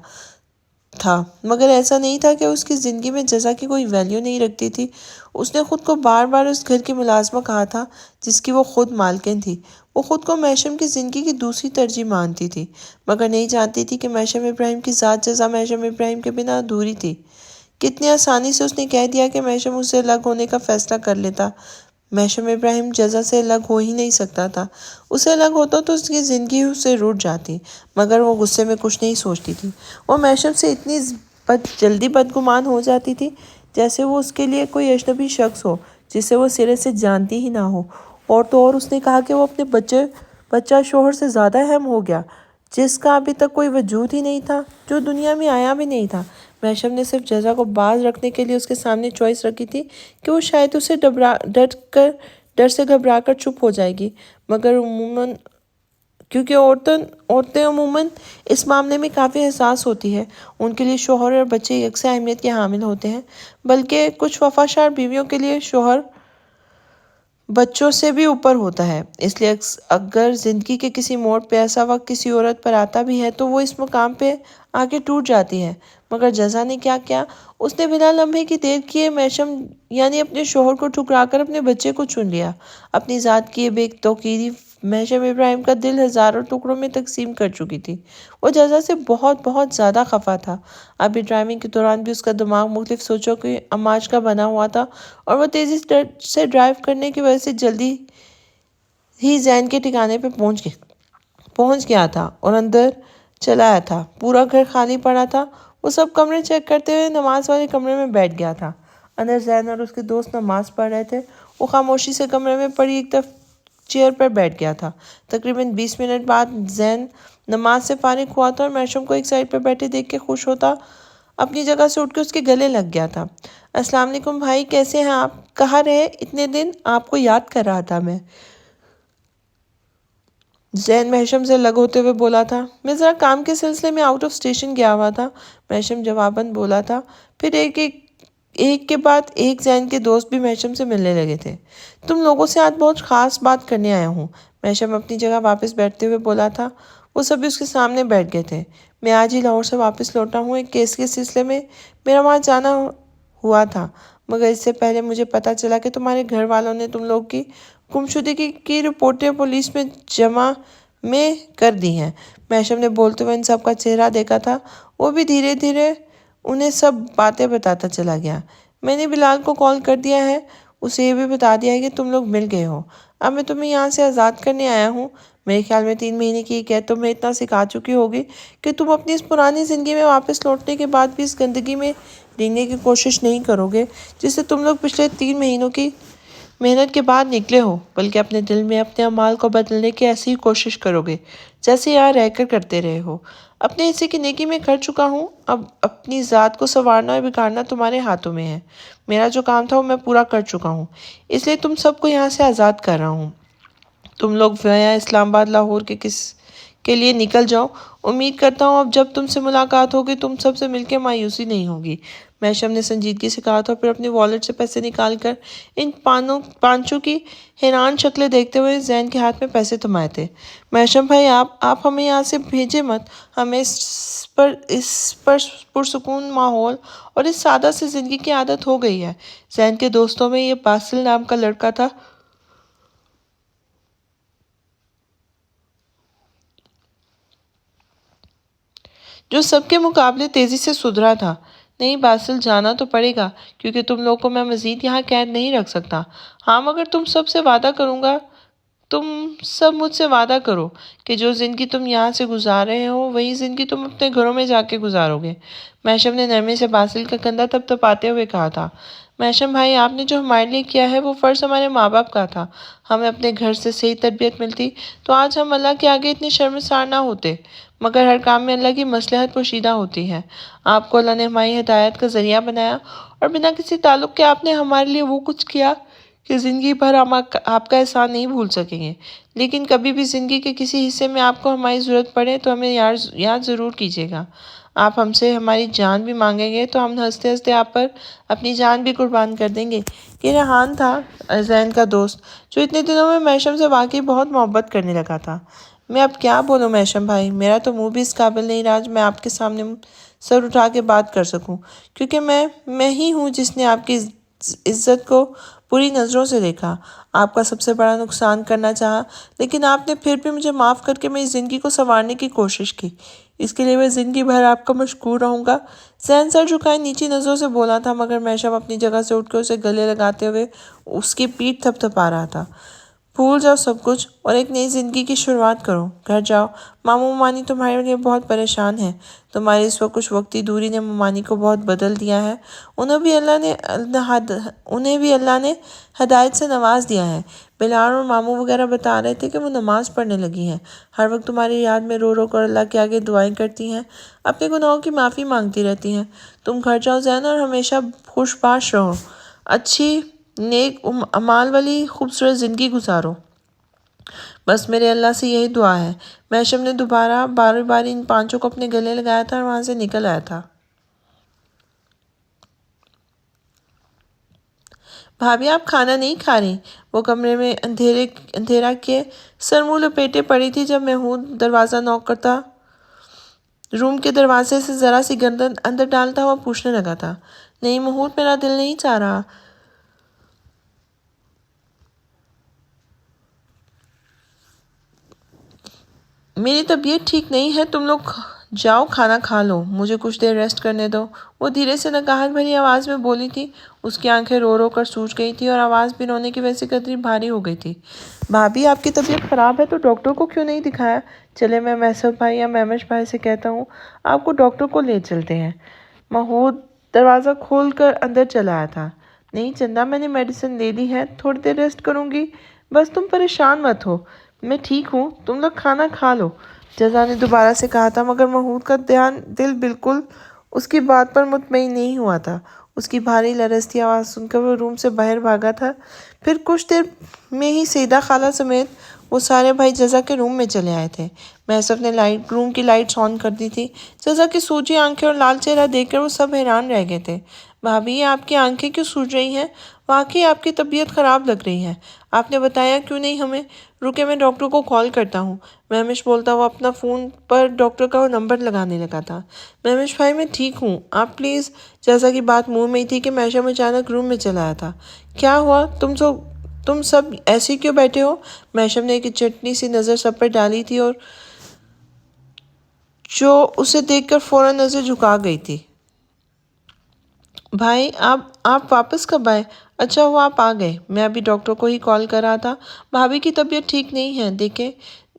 A: تھا، مگر ایسا نہیں تھا کہ اس کی زندگی میں جزا کی کوئی ویلیو نہیں رکھتی تھی۔ اس نے خود کو بار بار اس گھر کی ملازمہ کہا تھا جس کی وہ خود مالکن تھی۔ وہ خود کو محشم کی زندگی کی دوسری ترجیح مانتی تھی، مگر نہیں جانتی تھی کہ محشم ابراہیم کی ذات جزا محشم ابراہیم کے بنا ادھوری تھی۔ کتنی آسانی سے اس نے کہہ دیا کہ محشم اس سے الگ ہونے کا فیصلہ کر لیتا۔ محشم ابراہیم جزا سے الگ ہو ہی نہیں سکتا تھا۔ اسے الگ ہوتا تو اس کی زندگی اس سے روٹ جاتی، مگر وہ غصے میں کچھ نہیں سوچتی تھی۔ وہ محشم سے اتنی جلدی بدگمان ہو جاتی تھی جیسے وہ اس کے لیے کوئی اجنبی شخص ہو جسے وہ سرے سے جانتی ہی نہ ہو۔ اور تو اور اس نے کہا کہ وہ اپنے بچہ شوہر سے زیادہ اہم ہو گیا، جس کا ابھی تک کوئی وجود ہی نہیں تھا، جو دنیا میں آیا بھی نہیں تھا۔ محشم نے صرف جزا کو باز رکھنے کے لیے اس کے سامنے چوائس رکھی تھی کہ وہ شاید اسے ڈر سے گھبرا کر چپ ہو جائے گی، مگر کیونکہ عورتیں عموماً اس معاملے میں کافی حساس ہوتی ہیں، ان کے لیے شوہر اور بچے یکساں اہمیت کے حامل ہوتے ہیں، بلکہ کچھ وفادار بیویوں کے لیے شوہر بچوں سے بھی اوپر ہوتا ہے۔ اس لیے اگر زندگی کے کسی موڑ پہ ایسا وقت کسی عورت پر آتا بھی ہے تو وہ اس مقام پہ آ کے ٹوٹ جاتی ہے۔ مگر جزا نے کیا کیا؟ اس نے بنا لمحے کی دیر کیے محشم یعنی اپنے شوہر کو ٹھکرا کر اپنے بچے کو چن لیا۔ اپنی ذات کی یہ بے توقیری محشم ابراہیم کا دل ہزاروں ٹکڑوں میں تقسیم کر چکی تھی۔ وہ جزا سے بہت بہت زیادہ خفا تھا۔ ابھی ڈرائیونگ کے دوران بھی اس کا دماغ مختلف سوچوں کے امواج کا بنا ہوا تھا اور وہ تیزی سے ڈرائیو کرنے کی وجہ سے جلدی ہی ذہن کے ٹھکانے پہ پہنچ گیا تھا اور اندر چلا آیا تھا۔ پورا گھر خالی پڑا تھا۔ وہ سب کمرے چیک کرتے ہوئے نماز والے کمرے میں بیٹھ گیا تھا۔ اندر زین اور اس کے دوست نماز پڑھ رہے تھے۔ وہ خاموشی سے کمرے میں پڑی ایک چیئر پر بیٹھ گیا تھا۔ تقریباً 20 منٹ بعد زین نماز سے فارغ ہوا تھا اور محشم کو ایک سائڈ پر بیٹھے دیکھ کے خوش ہوتا اپنی جگہ سے اٹھ کے اس کے گلے لگ گیا تھا۔ السلام علیکم بھائی، کیسے ہیں آپ؟ کہاں رہے اتنے دن؟ آپ کو یاد کر رہا تھا میں۔ زین محشم سے لگ ہوتے ہوئے بولا تھا۔ میں ذرا کام کے سلسلے میں آؤٹ آف اسٹیشن گیا ہوا تھا، محشم جواباً بولا تھا۔ پھر ایک کے بعد ایک زین کے دوست بھی محشم سے ملنے لگے تھے۔ تم لوگوں سے آج بہت خاص بات کرنے آیا ہوں، محشم اپنی جگہ واپس بیٹھتے ہوئے بولا تھا۔ وہ سبھی اس کے سامنے بیٹھ گئے تھے۔ میں آج ہی لاہور سے واپس لوٹا ہوں۔ ایک کیس کے سلسلے میں میرا وہاں جانا ہوا تھا، مگر اس سے پہلے مجھے پتہ چلا کہ تمہارے گھر والوں نے تم لوگ کی گمشدگی کی رپورٹیں پولیس میں جمع کر دی ہیں۔ محشم نے بولتے ہوئے ان سب کا چہرہ دیکھا تھا۔ وہ بھی دھیرے دھیرے انہیں سب باتیں بتاتا چلا گیا۔ میں نے بلال کو کال کر دیا ہے، اسے یہ بھی بتا دیا ہے کہ تم لوگ مل گئے ہو۔ اب میں تمہیں یہاں سے آزاد کرنے آیا ہوں۔ میرے خیال میں 3 مہینے کی قید تمہیں اتنا سکھا چکی ہوگی کہ تم اپنی اس پرانی زندگی میں واپس لوٹنے کے بعد بھی اس گندگی میں رینگنے کی کوشش نہیں کرو گے جس سے تم لوگ پچھلے 3 مہینوں کی محنت کے بعد نکلے ہو، بلکہ اپنے دل میں اپنے اعمال کو بدلنے کی ایسی ہی کوشش کرو گے جیسے یہاں رہ کر کرتے رہے ہو۔ اپنے حصے کی نیکی میں کر چکا ہوں، اب اپنی ذات کو سنوارنا اور بگاڑنا تمہارے ہاتھوں میں ہے۔ میرا جو کام تھا وہ میں پورا کر چکا ہوں، اس لیے تم سب کو یہاں سے آزاد کر رہا ہوں۔ تم لوگ ویا اسلام آباد لاہور کے لیے نکل جاؤ۔ امید کرتا ہوں اب جب تم سے ملاقات ہوگی تم سب سے مل کے مایوسی نہیں ہوگی۔ محشم نے سنجیدگی سے کہا تھا، پھر اپنی والیٹ سے پیسے نکال کر ان پانچوں کی حیران شکلیں دیکھتے ہوئے زین کے ہاتھ میں پیسے تھمائے تھے۔ محشم بھائی، آپ ہمیں یہاں سے بھیجے مت، ہمیں اس پرسکون ماحول اور اس سادہ سی زندگی کی عادت ہو گئی ہے۔ زین کے دوستوں میں یہ باسل نام کا لڑکا تھا جو سب کے مقابلے تیزی سے سدھرا تھا۔ نہیں باسل، جانا تو پڑے گا کیونکہ تم لوگ کو میں مزید یہاں قید نہیں رکھ سکتا۔ ہاں مگر تم سب مجھ سے وعدہ کرو کہ جو زندگی تم یہاں سے گزار رہے ہو وہی زندگی تم اپنے گھروں میں جا کے گزارو گے۔ محشم نے نرمی سے باسل کا کندھا تھپتھپاتے ہوئے کہا تھا۔ محشم بھائی، آپ نے جو ہمارے لیے کیا ہے وہ فرض ہمارے ماں باپ کا تھا۔ ہمیں اپنے گھر سے صحیح تربیت ملتی تو آج ہم اللہ کے آگے اتنے شرمسار نہ ہوتے، مگر ہر کام میں اللہ کی مصلحت پوشیدہ ہوتی ہے۔ آپ کو اللہ نے ہماری ہدایت کا ذریعہ بنایا اور بنا کسی تعلق کے آپ نے ہمارے لیے وہ کچھ کیا کہ زندگی بھر ہم آپ کا احسان نہیں بھول سکیں گے۔ لیکن کبھی بھی زندگی کے کسی حصے میں آپ کو ہماری ضرورت پڑے تو ہمیں یاد ضرور کیجیے گا۔ آپ ہم سے ہماری جان بھی مانگیں گے تو ہم ہنستے ہنستے آپ پر اپنی جان بھی قربان کر دیں گے۔ یہ ریحان تھا، زین کا دوست، جو اتنے دنوں میں محشم سے واقعی بہت محبت کرنے لگا تھا۔ میں اب کیا بولوں محشم بھائی، میرا تو منہ بھی اس قابل نہیں رہا میں آپ کے سامنے سر اٹھا کے بات کر سکوں، کیونکہ میں ہی ہوں جس نے آپ کی عزت کو بری نظروں سے دیکھا، آپ کا سب سے بڑا نقصان کرنا چاہا، لیکن آپ نے پھر بھی مجھے معاف کر کے میری زندگی کو سنوارنے کی کوشش کی۔ اس کے لیے میں زندگی بھر آپ کا مشکور رہوں گا۔ زین سر جھکائے نیچی نظروں سے بولا تھا، مگر محشم اپنی جگہ سے اٹھ کے اسے گلے لگاتے ہوئے اس کی پیٹھ تھپتھپا رہا تھا۔ بھول جاؤ سب کچھ اور ایک نئی زندگی کی شروعات کرو۔ گھر جاؤ، ماموں ممانی تمہارے لیے بہت پریشان ہیں۔ تمہاری اس وقت کچھ وقتی دوری نے ممانی کو بہت بدل دیا ہے۔ انہیں بھی اللہ نے ہدایت سے نواز دیا ہے۔ بلال اور ماموں وغیرہ بتا رہے تھے کہ وہ نماز پڑھنے لگی ہیں، ہر وقت تمہاری یاد میں رو رو کر اللہ کے آگے دعائیں کرتی ہیں، اپنے گناہوں کی معافی مانگتی رہتی ہیں۔ تم گھر جاؤ زین اور ہمیشہ خوش باش رہو، اچھی نیک اعمال والی خوبصورت زندگی گزارو۔ بس میرے اللہ سے یہی دعا ہے۔ محشم نے دوبارہ باری باری ان پانچوں کو اپنے گلے لگایا تھا اور وہاں سے نکل آیا تھا۔ بھابھی، آپ کھانا نہیں کھا رہی؟ وہ کمرے میں اندھیرا کے سر منہ لپیٹے پڑی تھی جب محمود دروازہ نوک کرتا روم کے دروازے سے ذرا سی گردن اندر ڈالتا ہوا پوچھنے لگا تھا۔ نہیں محمود، میرا دل نہیں چاہ رہا۔ میری طبیعت ٹھیک نہیں ہے، تم لوگ جاؤ کھانا کھا لو، مجھے کچھ دیر ریسٹ کرنے دو، وہ دھیرے سے نکاہت بھری آواز میں بولی تھی۔ اس کی آنکھیں رو رو کر سوج گئی تھی اور آواز بھی رونے کی ویسی قدری بھاری ہو گئی تھی۔ بھابھی آپ کی طبیعت خراب ہے تو ڈاکٹر کو کیوں نہیں دکھایا؟ چلے میں محسود بھائی یا مہمش بھائی سے کہتا ہوں، آپ کو ڈاکٹر کو لے چلتے ہیں۔ محمود دروازہ کھول کر اندر چلا آیا تھا۔ نہیں چندا، میں نے میڈیسن لے لی ہے، تھوڑی دیر ریسٹ کروں گی، بس تم پریشان مت ہو، میں ٹھیک ہوں، تم لوگ کھانا کھا لو، جزا نے دوبارہ سے کہا تھا، مگر محمود کا دل بالکل اس کی بات پر مطمئن نہیں ہوا تھا۔ اس کی بھاری لرزتی آواز سن کر وہ روم سے باہر بھاگا تھا۔ پھر کچھ دیر میں ہی سیدہ خالہ سمیت وہ سارے بھائی جزا کے روم میں چلے آئے تھے۔ محسود نے روم کی لائٹس آن کر دی تھی۔ جزا کی سوجی آنکھیں اور لال چہرہ دیکھ کر وہ سب حیران رہ گئے تھے۔ بھابھی یہ آپ کی آنکھیں کیوں سوج رہی ہیں؟ واقعی آپ کی طبیعت خراب لگ رہی ہے، آپ نے بتایا کیوں نہیں ہمیں؟ رکے میں ڈاکٹر کو کال کرتا ہوں، مہمش بولتا ہوا اپنا فون پر ڈاکٹر کا نمبر لگانے لگا تھا۔ مہمش بھائی میں ٹھیک ہوں، آپ پلیز۔ جیسا کہ بات منہ میں ہی تھی کہ محشم اچانک روم میں چلا آیا تھا۔ کیا ہوا؟ تم سب ایسے کیوں بیٹھے ہو؟ محشم نے ایک چٹنی سی نظر سب پر ڈالی تھی اور جو اسے دیکھ کر فوراً نظر جھکا گئی تھی۔ بھائی آپ واپس کب آئے؟ اچھا ہوا آپ آ گئے، میں ابھی ڈاکٹر کو ہی کال کر رہا تھا، بھابھی کی طبیعت ٹھیک نہیں ہے، دیکھیں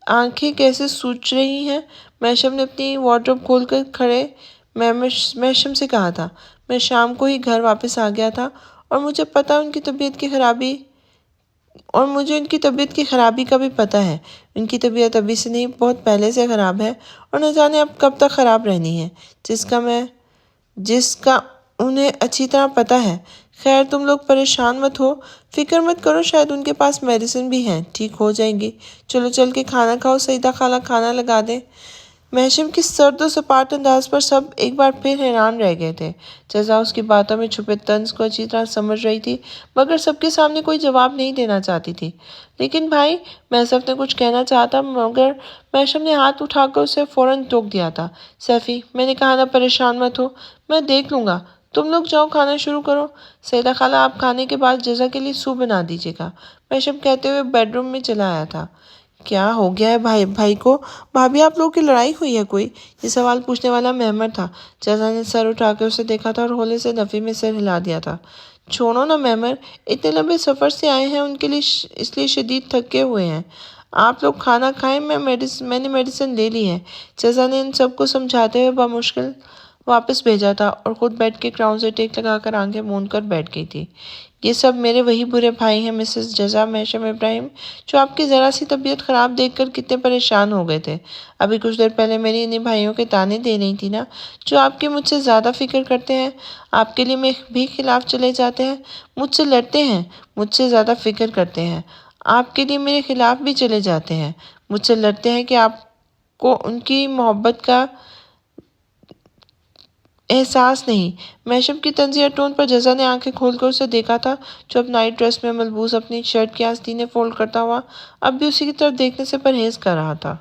A: آنکھیں کیسے سوج رہی ہیں۔ محشم نے اپنی وارڈروب کھول کر کھڑے محشم سے کہا تھا، میں شام کو ہی گھر واپس آ گیا تھا اور مجھے ان کی طبیعت کی خرابی کا بھی پتہ ہے۔ ان کی طبیعت ابھی سے نہیں، بہت پہلے سے خراب ہے اور نہ جانے اب کب تک خراب رہنی ہے، جس کا انہیں اچھی طرح پتہ ہے۔ خیر تم لوگ پریشان مت ہو، فکر مت کرو، شاید ان کے پاس میڈیسن بھی ہیں، ٹھیک ہو جائیں گی۔ چلو چل کے کھانا کھاؤ، سیدہ خالہ کھانا لگا دیں۔ محشم کی سرد و سپاٹ انداز پر سب ایک بار پھر حیران رہ گئے تھے۔ جزا اس کی باتوں میں چھپے طنز کو اچھی طرح سمجھ رہی تھی، مگر سب کے سامنے کوئی جواب نہیں دینا چاہتی تھی۔ لیکن بھائی، محسود نے کچھ کہنا چاہا تھا، مگر محشم نے ہاتھ اٹھا کر اسے فوراً ٹوک دیا تھا۔ سیفی، میں نے کہا نا پریشان مت ہو، میں دیکھ لوں گا، تم لوگ جاؤ کھانا شروع کرو۔ سیدہ خالہ آپ کھانے کے بعد جزا کے لیے سوپ بنا دیجیے گا، محشم کہتے ہوئے بیڈ روم میں چلا آیا تھا۔ کیا ہو گیا ہے بھائی کو؟ بھابھی آپ لوگوں کی لڑائی ہوئی ہے کوئی؟ یہ سوال پوچھنے والا مہمر تھا۔ جزا نے سر اٹھا کے اسے دیکھا تھا اور ہولے سے نفی میں سر ہلا دیا تھا۔ چھوڑو نا مہمر، اتنے لمبے سفر سے آئے ہیں، ان کے لیے اس لیے شدید تھکے ہوئے ہیں۔ آپ لوگ کھانا کھائیں، میں نے میڈیسن لے لی ہے۔ جزا نے ان سب کو سمجھاتے ہوئے بمشکل واپس بھیجا تھا اور خود بیٹھ کے کراؤن سے ٹیک لگا کر آنکھیں موند کر بیٹھ گئی تھی۔ یہ سب میرے وہی برے بھائی ہیں مسز جزا، محشم ابراہیم، جو آپ کی ذرا سی طبیعت خراب دیکھ کر کتنے پریشان ہو گئے تھے۔ ابھی کچھ دیر پہلے میری انہی بھائیوں کے تانے دے رہی تھی نا، جو آپ کی مجھ سے زیادہ فکر کرتے ہیں، آپ کے لیے میں بھی خلاف چلے جاتے ہیں، مجھ سے لڑتے ہیں، مجھ سے زیادہ فکر کرتے ہیں، آپ کے لیے میرے خلاف بھی چلے جاتے ہیں، مجھ سے لڑتے ہیں کہ آپ کو ان کی محبت کا احساس نہیں۔ محشم کی طنزیہ ٹون پر جزا نے آنکھیں کھول کر اسے دیکھا تھا، جو اب نائٹ ڈریس میں ملبوس اپنی شرٹ کی آستینیں فولڈ کرتا ہوا اب بھی اسی کی طرف دیکھنے سے پرہیز کر رہا تھا۔